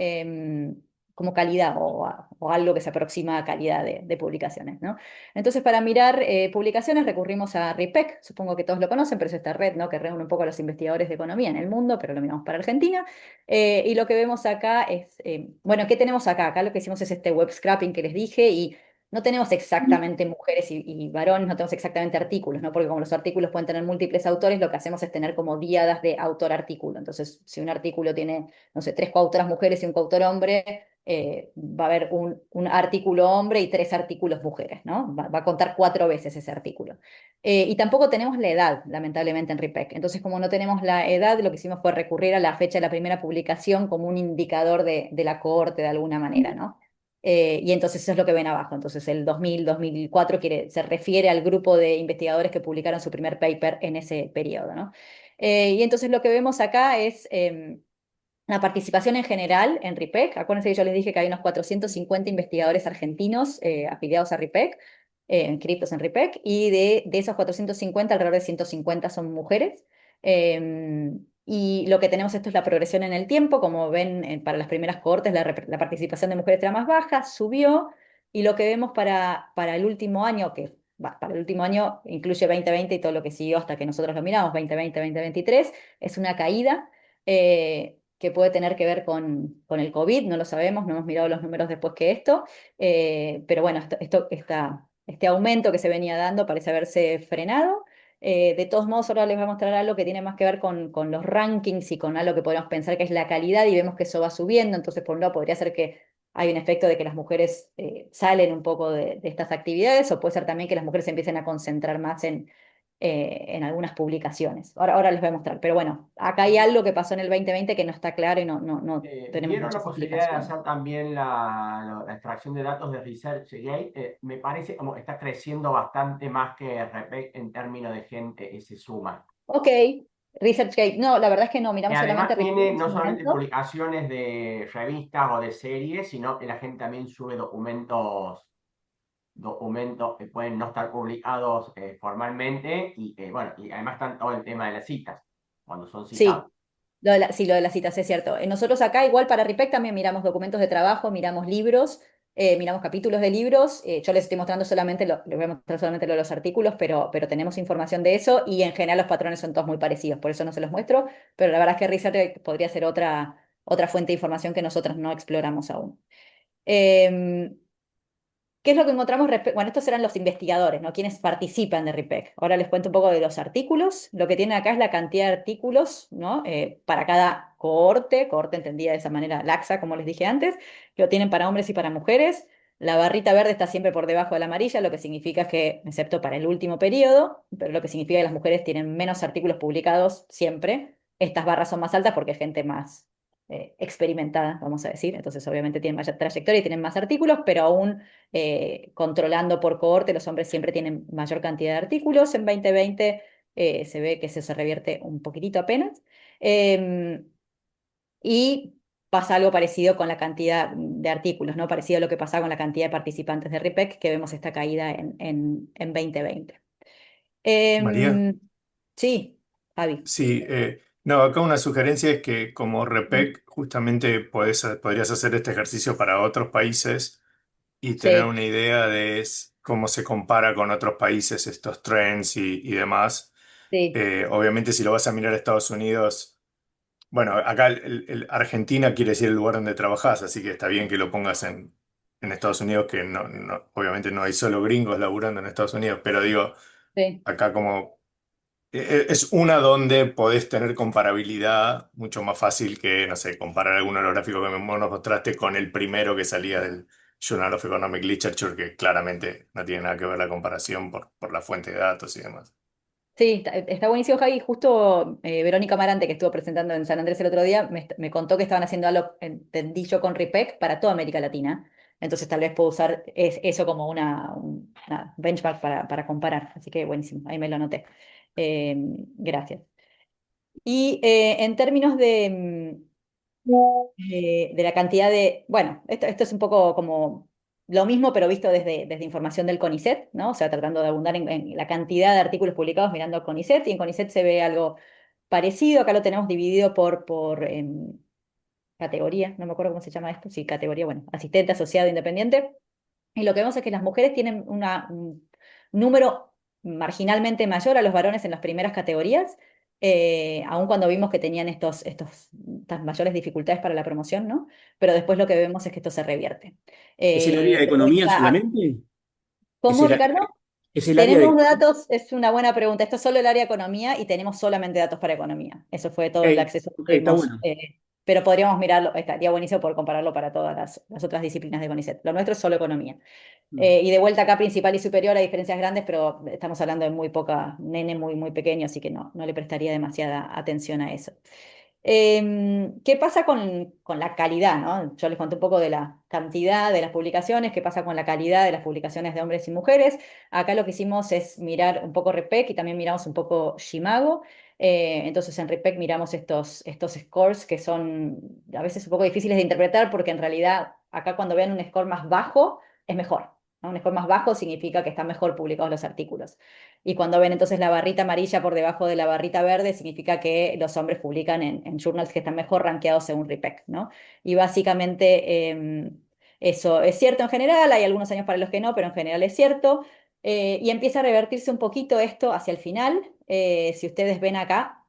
calidad o algo que se aproxima a calidad de publicaciones, ¿no? Entonces, para mirar publicaciones recurrimos a RIPEC, supongo que todos lo conocen, pero es esta red, ¿no? Que reúne un poco a los investigadores de economía en el mundo, pero lo miramos para Argentina. Y lo que vemos acá es, bueno, ¿qué tenemos acá? Acá lo que hicimos es este web scraping que les dije y no tenemos exactamente mujeres y varones, no tenemos exactamente artículos, ¿no? Porque como los artículos pueden tener múltiples autores, lo que hacemos es tener como díadas de autor-artículo. Entonces, si un artículo tiene, no sé, tres coautoras mujeres y un coautor hombre, va a haber un artículo hombre y tres artículos mujeres, ¿no? Va a contar cuatro veces ese artículo. Y tampoco tenemos la edad, lamentablemente, en RIPEC. Entonces, como no tenemos la edad, lo que hicimos fue recurrir a la fecha de la primera publicación como un indicador de la cohorte de alguna manera, ¿no? Y entonces eso es lo que ven abajo. Entonces, el 2000-2004 se refiere al grupo de investigadores que publicaron su primer paper en ese periodo, ¿no? Y entonces lo que vemos acá es la participación en general en RIPEC. Acuérdense que yo les dije que hay unos 450 investigadores argentinos afiliados a RIPEC, inscritos en RIPEC, y de esos 450, alrededor de 150 son mujeres. Y lo que tenemos esto es la progresión en el tiempo. Como ven, para las primeras cohortes la participación de mujeres era más baja, subió, y lo que vemos para el último año, para el último año incluye 2020 y todo lo que siguió hasta que nosotros lo miramos, 2020, 2023, es una caída. Que puede tener que ver con el COVID, no lo sabemos, no hemos mirado los números después que esto, pero bueno, este aumento que se venía dando parece haberse frenado. De todos modos, ahora les voy a mostrar algo que tiene más que ver con los rankings y con algo que podemos pensar que es la calidad y vemos que eso va subiendo, entonces por un lado podría ser que hay un efecto de que las mujeres salen un poco de estas actividades, o puede ser también que las mujeres se empiecen a concentrar más en algunas publicaciones. Ahora les voy a mostrar, pero bueno, acá hay algo que pasó en el 2020 que no está claro y no tenemos ¿Vieron la muchas posibilidad de explicaciones. hacer también la extracción de datos de ResearchGate? Me parece como está creciendo bastante más que RePEc en términos de gente que se suma. Ok, ResearchGate, no, la verdad es que no, Y miramos solamente además ResearchGate tiene en no su solamente momento. publicaciones de revistas o de series, sino que la gente también sube documentos que pueden no estar publicados formalmente y bueno, y además están todo el tema de las citas, cuando son citados. Sí, sí, lo de las citas, es cierto. Nosotros acá, igual para RIPEC, también miramos documentos de trabajo, miramos libros, miramos capítulos de libros. Yo les estoy mostrando solamente, les voy a mostrar solamente lo de los artículos, pero tenemos información de eso y en general los patrones son todos muy parecidos, por eso no se los muestro, pero la verdad es que ResearchGate podría ser otra fuente de información que nosotros no exploramos aún. Em, ¿Qué es lo que encontramos? Bueno, estos eran los investigadores, ¿no? Quienes participan de RIPEC. Ahora les cuento un poco de los artículos. Lo que tienen acá es la cantidad de artículos, ¿no? Para cada cohorte entendida de esa manera laxa, como les dije antes. Lo tienen para hombres y para mujeres. La barrita verde está siempre por debajo de la amarilla, lo que significa que, excepto para el último periodo, pero lo que significa que las mujeres tienen menos artículos publicados siempre. Estas barras son más altas porque hay gente más experimentada, vamos a decir. Entonces, obviamente tienen mayor trayectoria y tienen más artículos, pero aún controlando por cohorte, los hombres siempre tienen mayor cantidad de artículos. En 2020 se ve que eso se revierte un poquitito apenas. Em, y pasa algo parecido con la cantidad de artículos, ¿no? Parecido a lo que pasaba con la cantidad de participantes de RIPEC, que vemos esta caída en 2020. María. Em, sí, Javi. Sí, no, acá una sugerencia es que como REPEC justamente podrías hacer este ejercicio para otros países y tener Sí, una idea de cómo se compara con otros países estos trends y demás. sí, Obviamente si lo vas a mirar a Estados Unidos, bueno, acá Argentina quiere decir el lugar donde trabajás, así que está bien que lo pongas en Estados Unidos, que obviamente no hay solo gringos laburando en Estados Unidos, pero digo, sí. acá como es una donde podés tener comparabilidad mucho más fácil que, no sé, comparar algún holográfico que nos mostraste con el primero que salía del Journal of Economic Literature, que claramente no tiene nada que ver la comparación por la fuente de datos y demás. Sí, está buenísimo, Javi. Justo Verónica Marante, que estuvo presentando en San Andrés el otro día, me contó que estaban haciendo algo, entendí yo, con RIPEC para toda América Latina. Entonces tal vez puedo usar eso como una benchmark para comparar. Así que buenísimo, ahí me lo anoté. Gracias. Y en términos de la cantidad de, bueno, esto es un poco como lo mismo, pero visto desde información del CONICET, ¿no? O sea, tratando de abundar en la cantidad de artículos publicados mirando el CONICET, y en CONICET se ve algo parecido, acá lo tenemos dividido por categoría, no me acuerdo cómo se llama esto, sí, categoría, bueno, asistente, asociado, independiente. Y lo que vemos es que las mujeres tienen un número marginalmente mayor a los varones en las primeras categorías, aun cuando vimos que tenían estas mayores dificultades para la promoción, ¿no? Pero después lo que vemos es que esto se revierte. ¿Es el área de De economía vuelta solamente? ¿Es ¿Cómo, el, Ricardo? es el área de... Tenemos datos, es una buena pregunta. Esto es solo el área de economía y tenemos solamente datos para economía. Eso fue todo el Ok, acceso que ok, está tuvimos. bueno. Pero podríamos mirarlo, estaría buenísimo poder compararlo para todas las otras disciplinas de CONICET. Lo nuestro es solo economía. Mm. Y de vuelta acá, principal y superior, hay diferencias grandes, pero estamos hablando de muy poca, nene muy, muy pequeño, así que no le prestaría demasiada atención a eso. ¿Qué pasa con la calidad, ¿no? Yo les conté un poco de la cantidad de las publicaciones, qué pasa con la calidad de las publicaciones de hombres y mujeres. Acá lo que hicimos es mirar un poco REPEC y también miramos un poco Shimago. Entonces en REPEC miramos estos scores que son a veces un poco difíciles de interpretar porque en realidad acá cuando vean un score más bajo es mejor, ¿no? Un score más bajo significa que están mejor publicados los artículos. Y cuando ven entonces la barrita amarilla por debajo de la barrita verde, significa que los hombres publican en journals que están mejor rankeados según RIPEC, ¿no? Y básicamente eso es cierto en general, hay algunos años para los que no, pero en general es cierto. Y empieza a revertirse un poquito esto hacia el final. Si ustedes ven acá,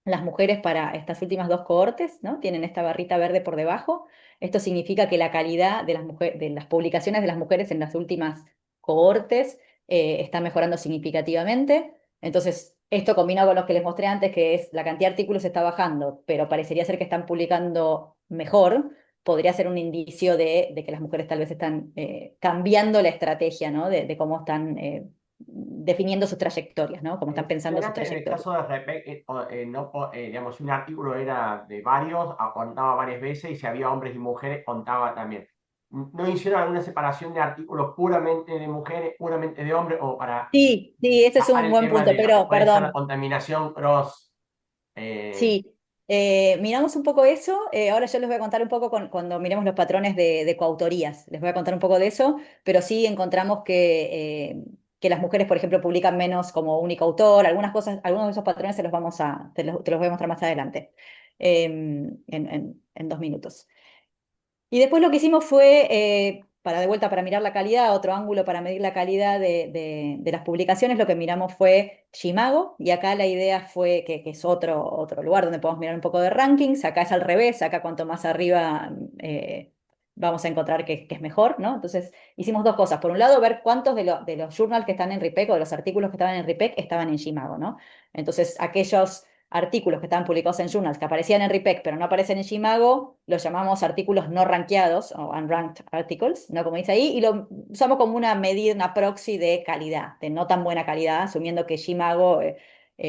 las mujeres para estas últimas dos cohortes, ¿no? Tienen esta barrita verde por debajo. Esto significa que la calidad de las publicaciones de las mujeres en las últimas cohortes está mejorando significativamente. Entonces, esto combinado con lo que les mostré antes, que es la cantidad de artículos está bajando, pero parecería ser que están publicando mejor, podría ser un indicio de que las mujeres tal vez están cambiando la estrategia, ¿no? De cómo están definiendo sus trayectorias, ¿no? Cómo están pensando sus Solamente en el trayectorias. caso de REPEC, digamos, si un artículo era de varios, contaba varias veces, y si había hombres y mujeres, contaba también. ¿No hicieron alguna separación de artículos puramente de mujeres, puramente de hombres, o para Sí, sí, ese es bajar un el buen tema punto, de lo que pero puede ser la perdón, contaminación cross? eh, sí. Miramos un poco eso, ahora yo les voy a contar un poco cuando miremos los patrones de coautorías, les voy a contar un poco de eso, pero sí encontramos que las mujeres, por ejemplo, publican menos como único autor, algunas cosas, algunos de esos patrones te los voy a mostrar más adelante, en 2 minutos. Y después lo que hicimos fue, para de vuelta, para mirar la calidad, otro ángulo para medir la calidad de las publicaciones, lo que miramos fue Shimago, y acá la idea fue que es otro lugar donde podemos mirar un poco de rankings, acá es al revés, acá cuanto más arriba vamos a encontrar que es mejor, ¿no? Entonces hicimos dos cosas, por un lado ver cuántos de los journals que están en RIPEC o de los artículos que estaban en RIPEC estaban en Shimago, ¿no? Entonces aquellos artículos que estaban publicados en journals que aparecían en RIPEC pero no aparecen en Shimago, los llamamos artículos no rankeados o unranked articles, ¿no? Como dice ahí, y lo usamos como una medida, una proxy de calidad, de no tan buena calidad, asumiendo que Shimago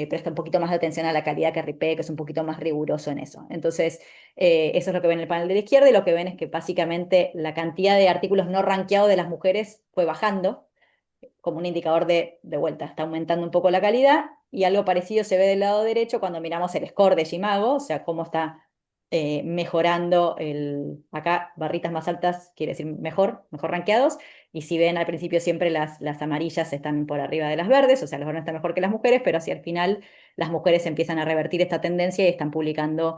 presta un poquito más de atención a la calidad que RIPEC, que es un poquito más riguroso en eso. Entonces, eso es lo que ven en el panel de la izquierda, y lo que ven es que básicamente la cantidad de artículos no rankeados de las mujeres fue bajando como un indicador de vuelta, está aumentando un poco la calidad, y algo parecido se ve del lado derecho cuando miramos el score de Shimago, o sea, cómo está mejorando acá barritas más altas quiere decir mejor rankeados, y si ven al principio siempre las amarillas están por arriba de las verdes, o sea, los varones están mejor que las mujeres, pero hacia el final las mujeres empiezan a revertir esta tendencia y están publicando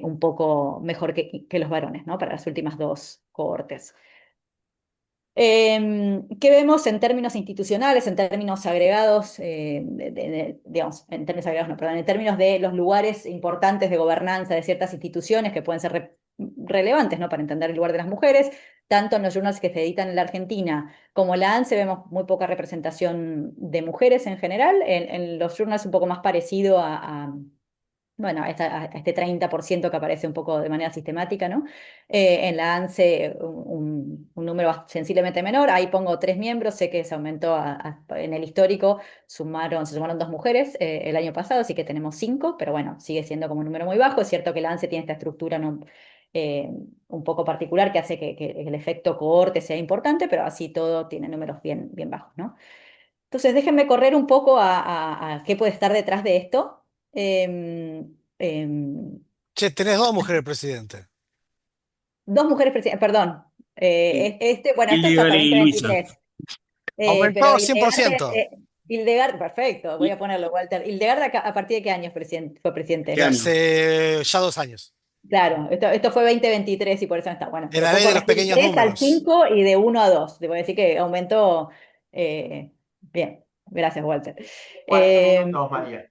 un poco mejor que los varones, ¿no? Para las últimas dos cohortes. ¿Qué vemos en términos institucionales, en términos agregados, digamos, en términos agregados, no, perdón, en términos de los lugares importantes de gobernanza de ciertas instituciones que pueden ser relevantes, ¿no? Para entender el lugar de las mujeres? Tanto en los journals que se editan en la Argentina como en la ANSE vemos muy poca representación de mujeres en general, en los journals un poco más parecido bueno, a este 30% que aparece un poco de manera sistemática, ¿no? En la ANSE un número sensiblemente menor, ahí pongo 3 miembros, sé que se aumentó en el histórico, se sumaron 2 mujeres el año pasado, así que tenemos 5, pero bueno, sigue siendo como un número muy bajo. Es cierto que la ANSE tiene esta estructura, ¿no? Un poco particular que hace que el efecto cohorte sea importante, pero así todo tiene números bien bajos, ¿no? Entonces, déjenme correr un poco a qué puede estar detrás de esto. Em, em, Che, tenés dos mujeres presidentes. 2 mujeres presidentes, perdón. Bueno, esto es hasta Illegal y Luisa. 2023. Pero Aumentó Hildegard, 100%. Perfecto, voy a ponerlo, Walter. Hildegard, ¿a partir de qué años fue ¿Qué De presidente? año? hace ya 2 años. Claro, esto fue 2023 y por eso no está. Bueno, De pero la fue ley de por los así de pequeños 3 al números. 5 y de 1 a 2. Debo decir que aumentó. Bien, gracias, Walter. 4 minutos, María.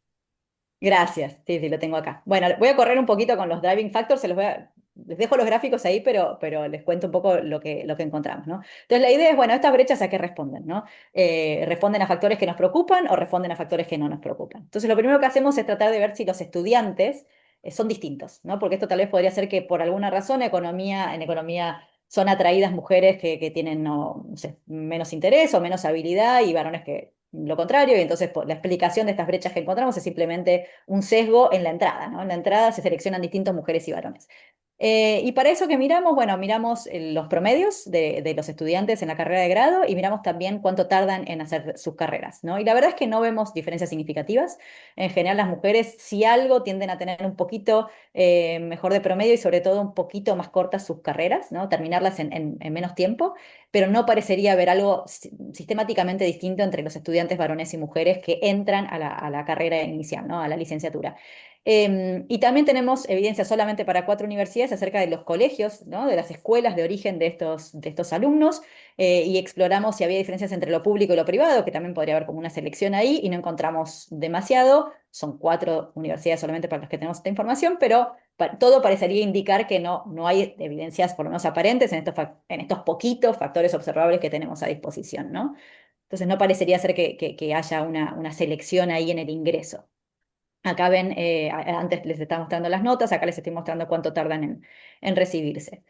Gracias, sí, lo tengo acá. Bueno, voy a correr un poquito con los driving factors, les dejo los gráficos ahí, pero les cuento un poco lo que encontramos, ¿no? Entonces la idea es, bueno, estas brechas a qué responden, ¿no? ¿Responden a factores que nos preocupan o responden a factores que no nos preocupan? Entonces lo primero que hacemos es tratar de ver si los estudiantes son distintos, ¿no? Porque esto tal vez podría ser que por alguna razón en economía son atraídas mujeres que tienen, no sé, menos interés o menos habilidad y varones que lo contrario, y entonces la explicación de estas brechas que encontramos es simplemente un sesgo en la entrada, ¿no? En la entrada se seleccionan distintos mujeres y varones. Y para eso que miramos, bueno, miramos los promedios de los estudiantes en la carrera de grado y miramos también cuánto tardan en hacer sus carreras, ¿no? Y la verdad es que no vemos diferencias significativas. En general, las mujeres, si algo, tienden a tener un poquito mejor de promedio y sobre todo un poquito más cortas sus carreras, ¿no? Terminarlas en menos tiempo, pero no parecería haber algo sistemáticamente distinto entre los estudiantes varones y mujeres que entran a la carrera inicial, ¿no? A la licenciatura. Y también tenemos evidencia solamente para 4 universidades acerca de los colegios, ¿no? De las escuelas de origen de estos alumnos, y exploramos si había diferencias entre lo público y lo privado, que también podría haber como una selección ahí, y no encontramos demasiado. Son 4 universidades solamente para las que tenemos esta información, pero todo parecería indicar que no hay evidencias, por lo menos aparentes, en estos poquitos factores observables que tenemos a disposición, ¿no? Entonces no parecería ser que haya una selección ahí en el ingreso. Acá ven, antes les estaba mostrando las notas, acá les estoy mostrando cuánto tardan en recibirse.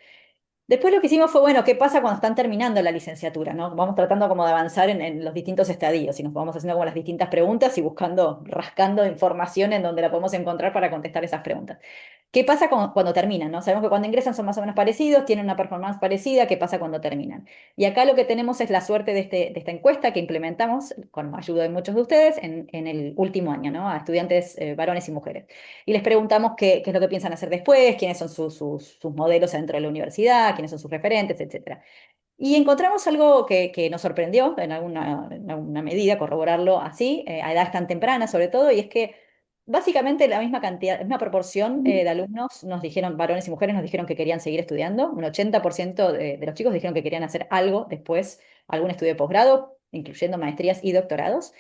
Después lo que hicimos fue, bueno, ¿qué pasa cuando están terminando la licenciatura, ¿no? Vamos tratando como de avanzar en los distintos estadios y nos vamos haciendo como las distintas preguntas y rascando información en donde la podemos encontrar para contestar esas preguntas. ¿Qué pasa cuando terminan, no? Sabemos que cuando ingresan son más o menos parecidos, tienen una performance parecida. ¿Qué pasa cuando terminan? Y acá lo que tenemos es la suerte de esta encuesta que implementamos con ayuda de muchos de ustedes en el último año, ¿no? A estudiantes varones y mujeres. Y les preguntamos qué es lo que piensan hacer después, quiénes son sus modelos dentro de la universidad, quiénes son sus referentes, etcétera. Y encontramos algo que nos sorprendió en alguna medida, corroborarlo así, a edades tan tempranas sobre todo, y es que básicamente la misma cantidad, la misma proporción de alumnos nos dijeron, varones y mujeres nos dijeron que querían seguir estudiando. Un 80% de los chicos dijeron que querían hacer algo después, algún estudio de posgrado, incluyendo maestrías y doctorados.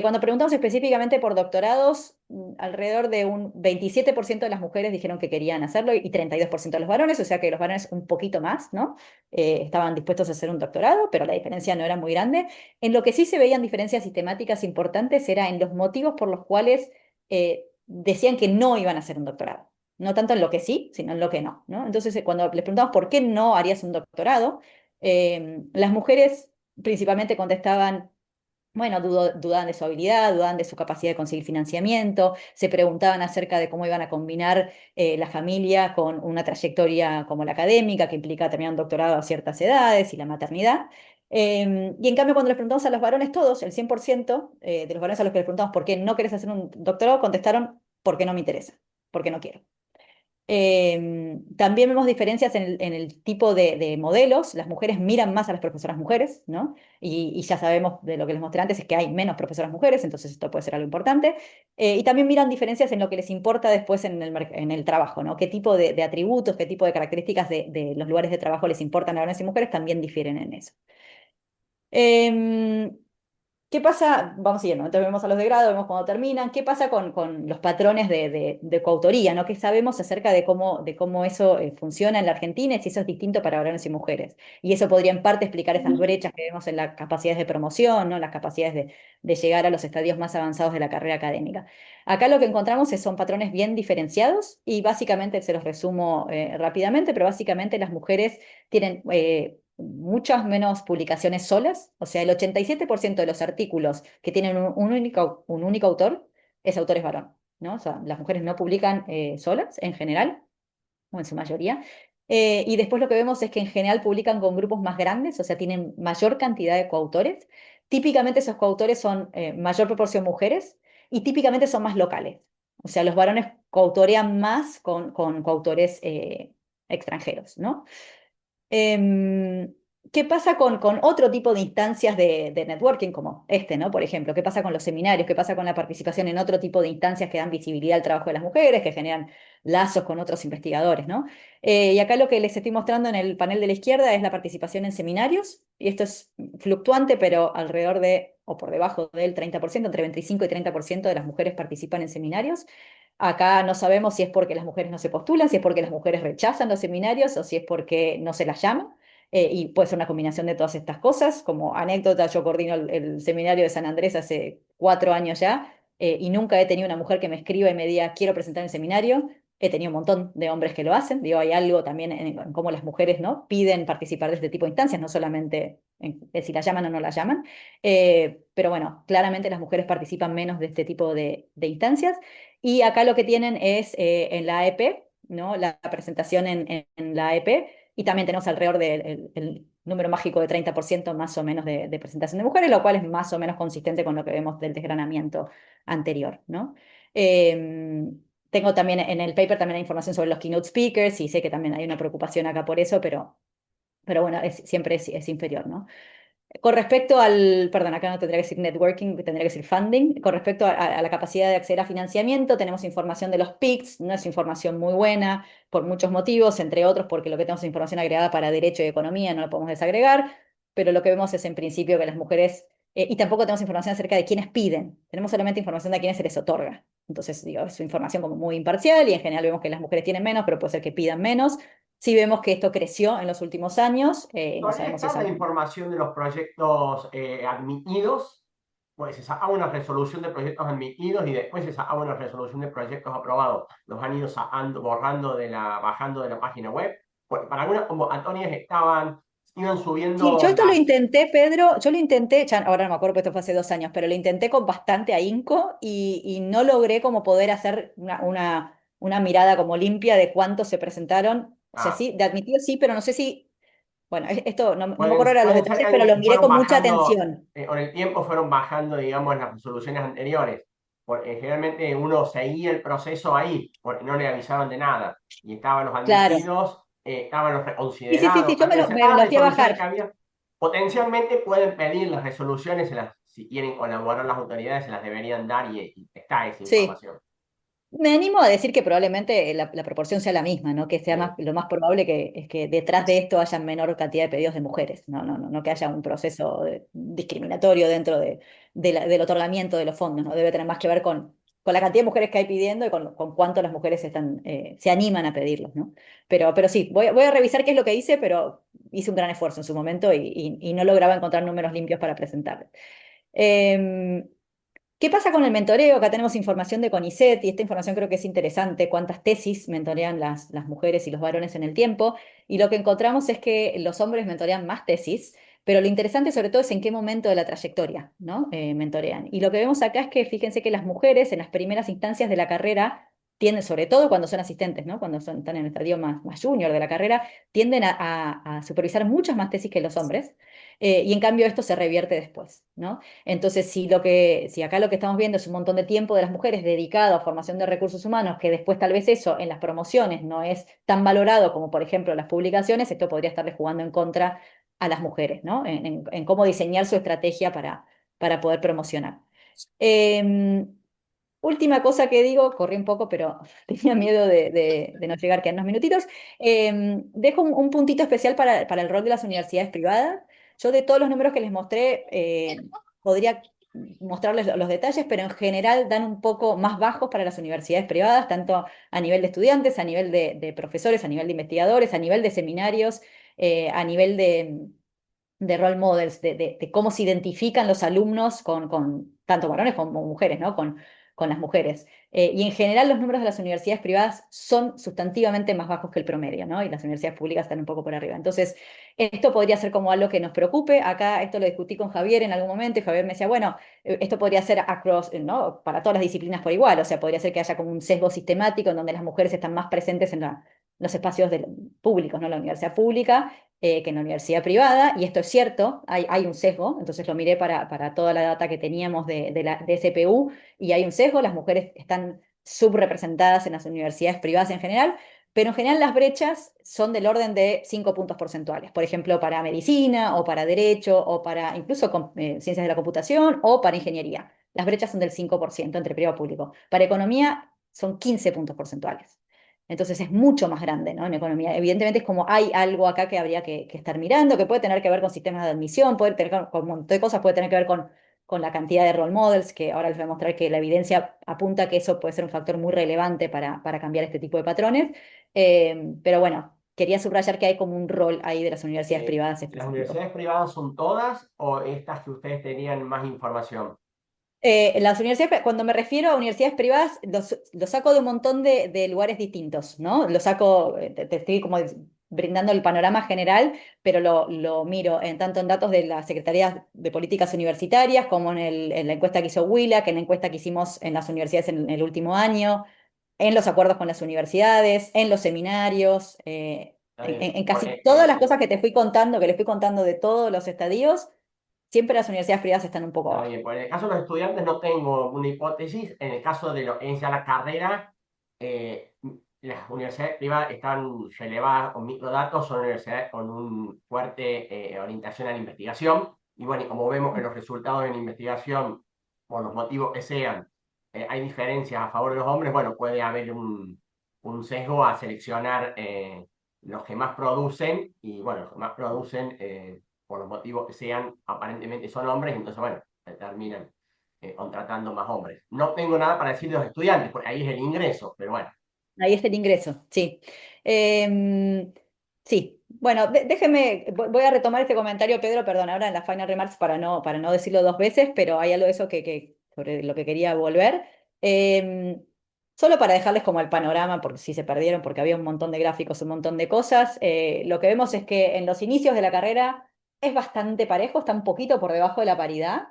Cuando preguntamos específicamente por doctorados, alrededor de un 27% de las mujeres dijeron que querían hacerlo y 32% de los varones, o sea que los varones un poquito más, ¿no? Estaban dispuestos a hacer un doctorado, pero la diferencia no era muy grande. En lo que sí se veían diferencias sistemáticas importantes era en los motivos por los cuales decían que no iban a hacer un doctorado. No tanto en lo que sí, sino en lo que no, ¿no? Entonces, cuando les preguntamos por qué no harías un doctorado, las mujeres principalmente contestaban, bueno, dudaban de su habilidad, dudaban de su capacidad de conseguir financiamiento, se preguntaban acerca de cómo iban a combinar la familia con una trayectoria como la académica, que implica terminar un doctorado a ciertas edades y la maternidad. Y en cambio, cuando les preguntamos a los varones todos, el 100% de los varones a los que les preguntamos por qué no querés hacer un doctorado, contestaron, porque no me interesa, porque no quiero. También vemos diferencias en el tipo de modelos. Las mujeres miran más a las profesoras mujeres, ¿no? Y ya sabemos de lo que les mostré antes, es que hay menos profesoras mujeres, entonces esto puede ser algo importante. Y también miran diferencias en lo que les importa después en el trabajo, ¿no? Qué tipo de atributos, qué tipo de características de los lugares de trabajo les importan a varones y mujeres, también difieren en eso. Em, ¿Qué pasa? Vamos siguiendo, entonces vemos a los de grado, vemos cuando terminan. ¿Qué pasa con los patrones de coautoría, ¿no? ¿Qué sabemos acerca de cómo eso funciona en la Argentina y si eso es distinto para varones y mujeres? Y eso podría en parte explicar esas brechas que vemos en las capacidades de promoción, ¿no? Las capacidades de llegar a los estadios más avanzados de la carrera académica. Acá lo que encontramos son patrones bien diferenciados y básicamente, se los resumo rápidamente, pero básicamente las mujeres tienen muchas menos publicaciones solas, o sea, el 87% de los artículos que tienen un único autor, ese autor es varón, ¿no? O sea, las mujeres no publican solas en general, o en su mayoría. Y después lo que vemos es que en general publican con grupos más grandes, o sea, tienen mayor cantidad de coautores. Típicamente esos coautores son mayor proporción mujeres y típicamente son más locales. O sea, los varones coautorean más con coautores extranjeros, ¿no? Em, ¿Qué pasa con otro tipo de instancias de networking como este, ¿no? Por ejemplo, ¿qué pasa con los seminarios? ¿Qué pasa con la participación en otro tipo de instancias que dan visibilidad al trabajo de las mujeres, que generan lazos con otros investigadores, ¿no? Y acá lo que les estoy mostrando en el panel de la izquierda es la participación en seminarios, y esto es fluctuante, pero alrededor de, o por debajo del 30%, entre 25 y 30% de las mujeres participan en seminarios. Acá no sabemos si es porque las mujeres no se postulan, si es porque las mujeres rechazan los seminarios o si es porque no se las llama. Y puede ser una combinación de todas estas cosas. Como anécdota, yo coordino el seminario de San Andrés hace 4 años ya, y nunca he tenido una mujer que me escriba y me diga, quiero presentar el seminario. He tenido un montón de hombres que lo hacen. Digo, hay algo también en cómo las mujeres, ¿no?, piden participar de este tipo de instancias, no solamente en si la llaman o no la llaman. Pero bueno, claramente las mujeres participan menos de este tipo de instancias. Y acá lo que tienen es en la AEP, ¿no? La presentación en la AEP, y también tenemos alrededor del el número mágico de 30% más o menos de presentación de mujeres, lo cual es más o menos consistente con lo que vemos del desgranamiento anterior, ¿no? Tengo también en el paper también hay información sobre los keynote speakers, y sé que también hay una preocupación acá por eso, pero bueno, siempre es inferior, ¿no? Con respecto perdón, acá no tendría que decir networking, tendría que decir funding. Con respecto a la capacidad de acceder a financiamiento, tenemos información de los PICs, no es información muy buena por muchos motivos, entre otros porque lo que tenemos es información agregada para derecho y economía, no lo podemos desagregar, pero lo que vemos es en principio que las mujeres, y tampoco tenemos información acerca de quiénes piden, tenemos solamente información de a quiénes se les otorga. Entonces, digo, es información como muy imparcial y en general vemos que las mujeres tienen menos, pero puede ser que pidan menos. Sí vemos que esto creció en los últimos años, no Todavía sabemos si está es la información de los proyectos admitidos, pues se sacaba una resolución de proyectos admitidos y después se sacaba una resolución de proyectos aprobados. Los han ido borrando bajando de la página web. Pues para algunas convocatorias iban Sí, subiendo yo esto lo intenté, Pedro, yo lo intenté, ya ahora no me acuerdo, porque esto fue hace 2 años, pero lo intenté con bastante ahínco y no logré como poder hacer una mirada como limpia de cuántos se presentaron. O sea, ah, sí, de admitido sí, pero no sé si, bueno, esto no me acuerdo ahora los pueden ser detalles, pero lo que miré fueron con mucha bajando, atención. con el tiempo fueron bajando, digamos, las resoluciones anteriores. Porque generalmente uno seguía el proceso ahí, porque no le avisaron de nada. Y estaban los Claro. admitidos, estaban los Sí, sí, sí, reconsiderados sí, yo también. O sea, me cada lo fui a resolución que bajar. había, potencialmente pueden pedir las resoluciones, si quieren colaborar las autoridades, se las deberían dar y está esa Sí. información. Me animo a decir que probablemente la proporción sea la misma, ¿no? Que sea Sí. lo más probable es que detrás de esto haya menor cantidad de pedidos de mujeres, no que haya un proceso discriminatorio dentro del otorgamiento de los fondos, ¿no? Debe tener más que ver con la cantidad de mujeres que hay pidiendo y con cuánto las mujeres se animan a pedirlos, ¿no? Pero sí, voy a revisar qué es lo que hice, pero hice un gran esfuerzo en su momento y no lograba encontrar números limpios para presentarles. Em, ¿Qué pasa con el mentoreo? Acá tenemos información de CONICET y esta información creo que es interesante, cuántas tesis mentorean las mujeres y los varones en el tiempo. Y lo que encontramos es que los hombres mentorean más tesis, pero lo interesante sobre todo es en qué momento de la trayectoria, ¿no? Mentorean. Y lo que vemos acá es que fíjense que las mujeres en las primeras instancias de la carrera tienden, sobre todo cuando son asistentes, ¿no? Cuando están en el estadio más junior de la carrera, tienden a supervisar muchas más tesis que los hombres. y en cambio esto se revierte después, ¿no? Entonces, si acá lo que estamos viendo es un montón de tiempo de las mujeres dedicado a formación de recursos humanos, que después tal vez eso en las promociones no es tan valorado como, por ejemplo, las publicaciones, esto podría estarle jugando en contra a las mujeres, ¿no? En cómo diseñar su estrategia para poder promocionar. Última cosa que digo, corrí un poco, pero tenía miedo de no llegar, quedan unos minutitos. Dejo un puntito especial para el rol de las universidades privadas. Yo de todos los números que les mostré, podría mostrarles los detalles, pero en general dan un poco más bajos para las universidades privadas, tanto a nivel de estudiantes, a nivel de profesores, a nivel de investigadores, a nivel de seminarios, a nivel de role models, de cómo se identifican los alumnos con tanto varones como mujeres, ¿no? Con las mujeres. Y en general los números de las universidades privadas son sustantivamente más bajos que el promedio, ¿no? Y las universidades públicas están un poco por arriba. Entonces, esto podría ser como algo que nos preocupe. Acá esto lo discutí con Javier en algún momento y Javier me decía, bueno, esto podría ser across, ¿no? Para todas las disciplinas por igual, o sea, podría ser que haya como un sesgo sistemático en donde las mujeres están más presentes en los espacios públicos, ¿no? La universidad pública que en la universidad privada, y esto es cierto, hay un sesgo, entonces lo miré para toda la data que teníamos de SPU, y hay un sesgo, las mujeres están subrepresentadas en las universidades privadas en general, pero en general las brechas son del orden de 5 puntos porcentuales, por ejemplo, para medicina, o para derecho, o para incluso ciencias de la computación, o para ingeniería. Las brechas son del 5% entre privado y público. Para economía son 15 puntos porcentuales. Entonces es mucho más grande, ¿no? En economía. Evidentemente es como hay algo acá que habría que estar mirando, que puede tener que ver con sistemas de admisión, puede tener con un montón de cosas, puede tener que ver con la cantidad de role models, que ahora les voy a mostrar que la evidencia apunta que eso puede ser un factor muy relevante para cambiar este tipo de patrones. Pero bueno, quería subrayar que hay como un rol ahí de las universidades privadas ¿Las específico. universidades privadas son todas o estas que ustedes tenían más información? Las universidades, cuando me refiero a universidades privadas, los saco de un montón de lugares distintos, ¿no? Lo saco, te estoy como brindando el panorama general, pero lo miro tanto en datos de la Secretaría de Políticas Universitarias, como en la encuesta que hizo WILAC, en la encuesta que hicimos en las universidades en el último año, en los acuerdos con las universidades, en los seminarios, Está bien. en casi todas las cosas que te fui contando, que les fui contando de todos los estadios, siempre las universidades privadas están un poco Está abajo. bien, pues en el caso de los estudiantes no tengo una hipótesis. En el caso de lo que es ya la carrera, eh, las universidades privadas están relevadas con microdatos, son universidades con un fuerte orientación a la investigación. Y bueno, y como vemos que los resultados en la investigación, por los motivos que sean, hay diferencias a favor de los hombres, bueno, puede haber un sesgo a seleccionar los que más producen, y bueno, los que más producen, por los motivos que sean, aparentemente son hombres, entonces bueno terminan contratando más hombres. No tengo nada para decir de los estudiantes, porque ahí es el ingreso, pero bueno. Ahí está el ingreso, sí. Sí, bueno, déjeme, voy a retomar este comentario, Pedro, perdón, ahora en la final remarks para no decirlo dos veces, pero hay algo de eso sobre lo que quería volver. Solo para dejarles como el panorama, porque si se perdieron, porque había un montón de gráficos, un montón de cosas, lo que vemos es que en los inicios de la carrera es bastante parejo, está un poquito por debajo de la paridad,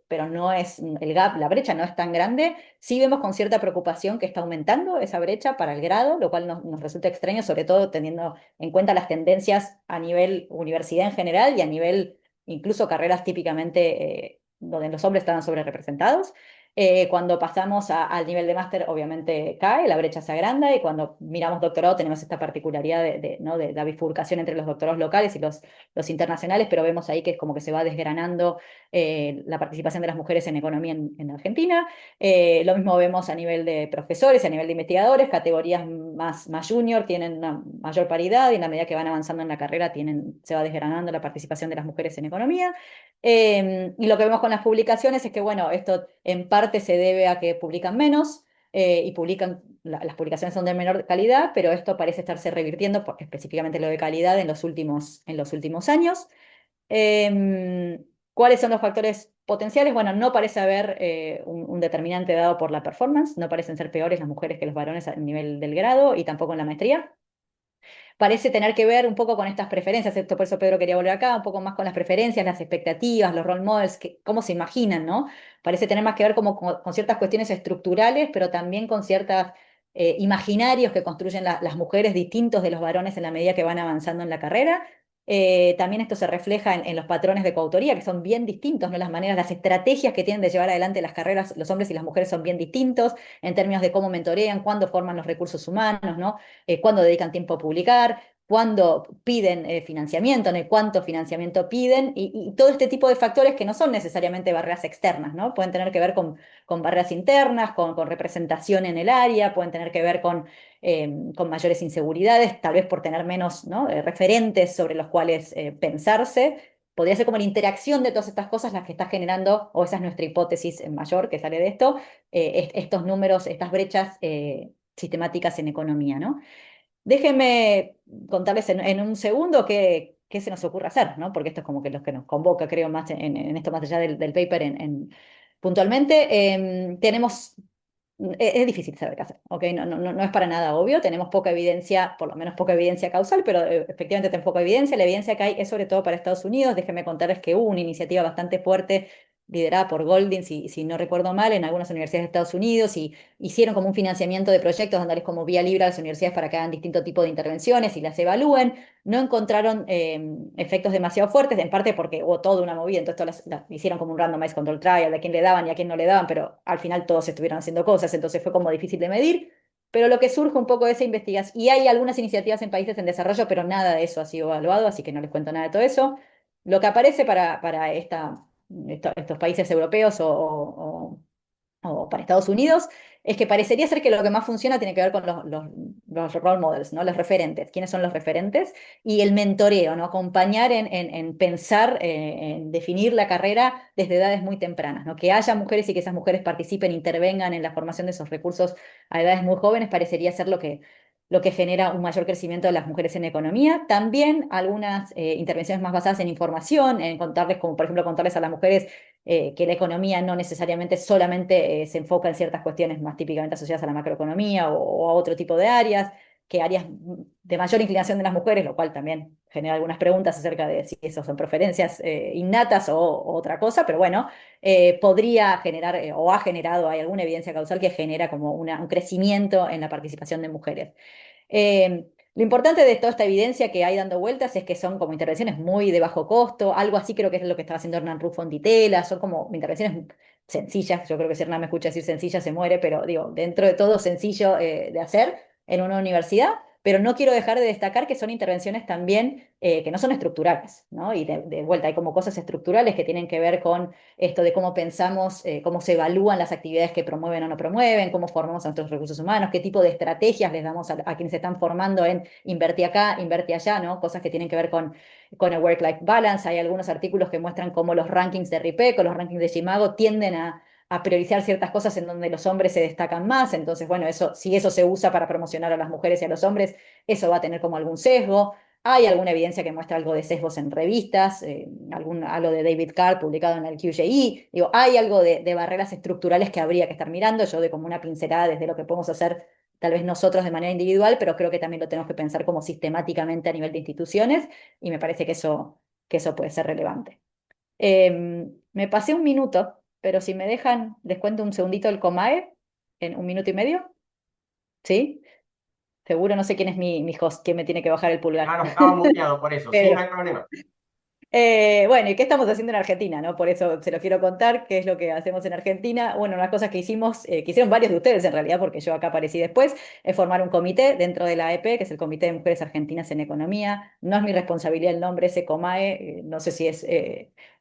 pero no es el gap, la brecha no es tan grande. Sí vemos con cierta preocupación que está aumentando esa brecha para el grado, lo cual nos resulta extraño, sobre todo teniendo en cuenta las tendencias a nivel universidad en general y a nivel incluso carreras típicamente donde los hombres estaban sobre representados. Cuando pasamos al nivel de máster, obviamente cae, la brecha se agranda, y cuando miramos doctorado tenemos esta particularidad ¿no? de la bifurcación entre los doctorados locales y los internacionales, pero vemos ahí que es como que se va desgranando la participación de las mujeres en economía en Argentina. Lo mismo vemos a nivel de profesores, a nivel de investigadores, categorías más junior tienen una mayor paridad, y en la medida que van avanzando en la carrera se va desgranando la participación de las mujeres en economía. Y lo que vemos con las publicaciones es que, bueno, esto en parte se debe a que publican menos, y las publicaciones son de menor calidad, pero esto parece estarse revirtiendo, específicamente lo de calidad, en los últimos años. ¿Cuáles son los factores potenciales? Bueno, no parece haber un determinante dado por la performance, no parecen ser peores las mujeres que los varones a nivel del grado y tampoco en la maestría. Parece tener que ver un poco con estas preferencias, esto por eso Pedro quería volver acá, un poco más con las preferencias, las expectativas, los role models, cómo se imaginan, ¿no? Parece tener más que ver como con ciertas cuestiones estructurales, pero también con ciertos imaginarios que construyen las mujeres distintos de los varones en la medida que van avanzando en la carrera. También esto se refleja en los patrones de coautoría, que son bien distintos, ¿no? Las maneras, las estrategias que tienen de llevar adelante las carreras, los hombres y las mujeres son bien distintos en términos de cómo mentorean, cuándo forman los recursos humanos, ¿no? Cuándo dedican tiempo a publicar, cuándo piden financiamiento, ¿no? Cuánto financiamiento piden, y todo este tipo de factores que no son necesariamente barreras externas, ¿no? Pueden tener que ver con barreras internas, con representación en el área, pueden tener que ver con mayores inseguridades, tal vez por tener menos, ¿no? Referentes sobre los cuales pensarse. Podría ser como la interacción de todas estas cosas las que está generando, o esa es nuestra hipótesis mayor que sale de esto, estos números, estas brechas sistemáticas en economía, ¿no? Déjenme contarles en un segundo qué se nos ocurre hacer, ¿no? Porque esto es como que lo que nos convoca, creo, más en esto, más allá del paper puntualmente. Tenemos es difícil saber qué hacer, ¿ok? No es para nada obvio, tenemos poca evidencia, por lo menos poca evidencia causal, pero efectivamente tenemos poca evidencia. La evidencia que hay es sobre todo para Estados Unidos. Déjenme contarles que hubo una iniciativa bastante fuerte liderada por Goldin, si no recuerdo mal, en algunas universidades de Estados Unidos, y hicieron como un financiamiento de proyectos, dándoles como vía libre a las universidades para que hagan distinto tipo de intervenciones y las evalúen. No encontraron efectos demasiado fuertes, en parte porque hubo toda una movida, entonces hicieron como un randomized control trial de a quién le daban y a quién no le daban, pero al final todos estuvieron haciendo cosas, entonces fue como difícil de medir. Pero lo que surge un poco de esa investigación, y hay algunas iniciativas en países en desarrollo, pero nada de eso ha sido evaluado, así que no les cuento nada de todo eso. Lo que aparece para estos países europeos o para Estados Unidos, es que parecería ser que lo que más funciona tiene que ver con los role models, ¿no? Los referentes. ¿Quiénes son los referentes? Y el mentoreo, ¿no? Acompañar en pensar, en definir la carrera desde edades muy tempranas, ¿no? Que haya mujeres y que esas mujeres participen, intervengan en la formación de esos recursos a edades muy jóvenes, parecería ser lo que genera un mayor crecimiento de las mujeres en economía. También algunas intervenciones más basadas en información, en contarles, como por ejemplo contarles a las mujeres que la economía no necesariamente solamente se enfoca en ciertas cuestiones más típicamente asociadas a la macroeconomía o a otro tipo de áreas, que áreas de mayor inclinación de las mujeres, lo cual también genera algunas preguntas acerca de si eso son preferencias innatas o otra cosa, pero bueno, podría generar o ha generado, hay alguna evidencia causal que genera como un crecimiento en la participación de mujeres. Lo importante de toda esta evidencia que hay dando vueltas es que son como intervenciones muy de bajo costo, algo así creo que es lo que estaba haciendo Hernán Rufo en Ditela, son como intervenciones sencillas. Yo creo que si Hernán me escucha decir sencilla se muere, pero digo, dentro de todo sencillo de hacer en una universidad, pero no quiero dejar de destacar que son intervenciones también que no son estructurales, ¿no? Y de vuelta hay como cosas estructurales que tienen que ver con esto de cómo pensamos, cómo se evalúan las actividades que promueven o no promueven, cómo formamos a nuestros recursos humanos, qué tipo de estrategias les damos a quienes se están formando en invertir acá, invertir allá, ¿no? Cosas que tienen que ver con el work-life balance. Hay algunos artículos que muestran cómo los rankings de RIPEC o los rankings de Shimago tienden a priorizar ciertas cosas en donde los hombres se destacan más. Entonces, bueno, si eso se usa para promocionar a las mujeres y a los hombres, eso va a tener como algún sesgo. Hay alguna evidencia que muestra algo de sesgos en revistas, algo de David Carr publicado en el QJE. Digo, hay algo de barreras estructurales que habría que estar mirando. Yo de como una pincelada desde lo que podemos hacer tal vez nosotros de manera individual, pero creo que también lo tenemos que pensar como sistemáticamente a nivel de instituciones, y me parece que eso puede ser relevante. Me pasé un minuto, pero si me dejan, les cuento un segundito el COMAE en un minuto y medio. ¿Sí? Seguro no sé quién es mi host, quién me tiene que bajar el pulgar. Claro, estaba muteado por eso. Sí, no hay problema. Bueno, ¿y qué estamos haciendo en Argentina, no? Por eso se lo quiero contar, qué es lo que hacemos en Argentina. Bueno, unas cosas que hicimos, que hicieron varios de ustedes en realidad, porque yo acá aparecí después, es formar un comité dentro de la AEP, que es el Comité de Mujeres Argentinas en Economía. No es mi responsabilidad el nombre, ese COMAE, no sé si es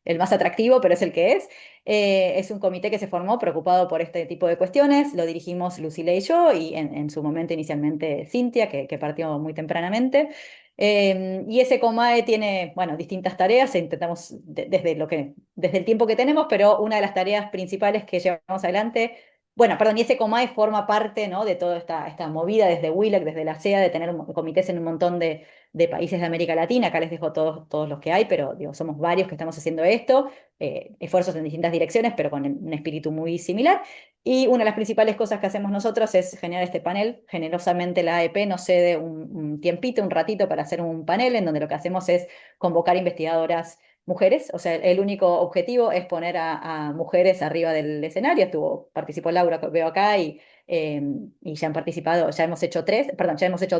el más atractivo, pero es el que es. Es un comité que se formó preocupado por este tipo de cuestiones. Lo dirigimos Lucila y yo, y en su momento inicialmente Cintia, que partió muy tempranamente. Y ese COMAE tiene, bueno, distintas tareas, intentamos desde el tiempo que tenemos, pero una de las tareas principales que llevamos adelante, bueno, perdón, y ese COMAE forma parte, ¿no? De toda esta movida desde WILAC, desde la CEA, de tener comités en un montón de países de América Latina. Acá les dejo todos los que hay, pero digo, somos varios que estamos haciendo esto, esfuerzos en distintas direcciones, pero con un espíritu muy similar. Y una de las principales cosas que hacemos nosotros es generar este panel. Generosamente la AEP nos cede un tiempito, un ratito para hacer un panel en donde lo que hacemos es convocar investigadoras mujeres. O sea, el único objetivo es poner a mujeres arriba del escenario. Participó Laura, que veo acá, y ya han participado, ya hemos hecho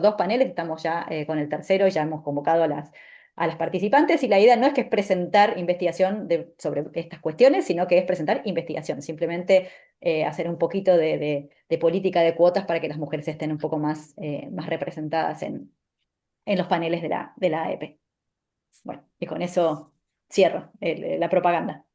dos paneles, estamos ya con el tercero y ya hemos convocado a las participantes y la idea no es que es presentar investigación sobre estas cuestiones, sino que es presentar investigación, simplemente hacer un poquito de política de cuotas para que las mujeres estén un poco más representadas en los paneles de la AEP. Bueno, y con eso cierro la propaganda.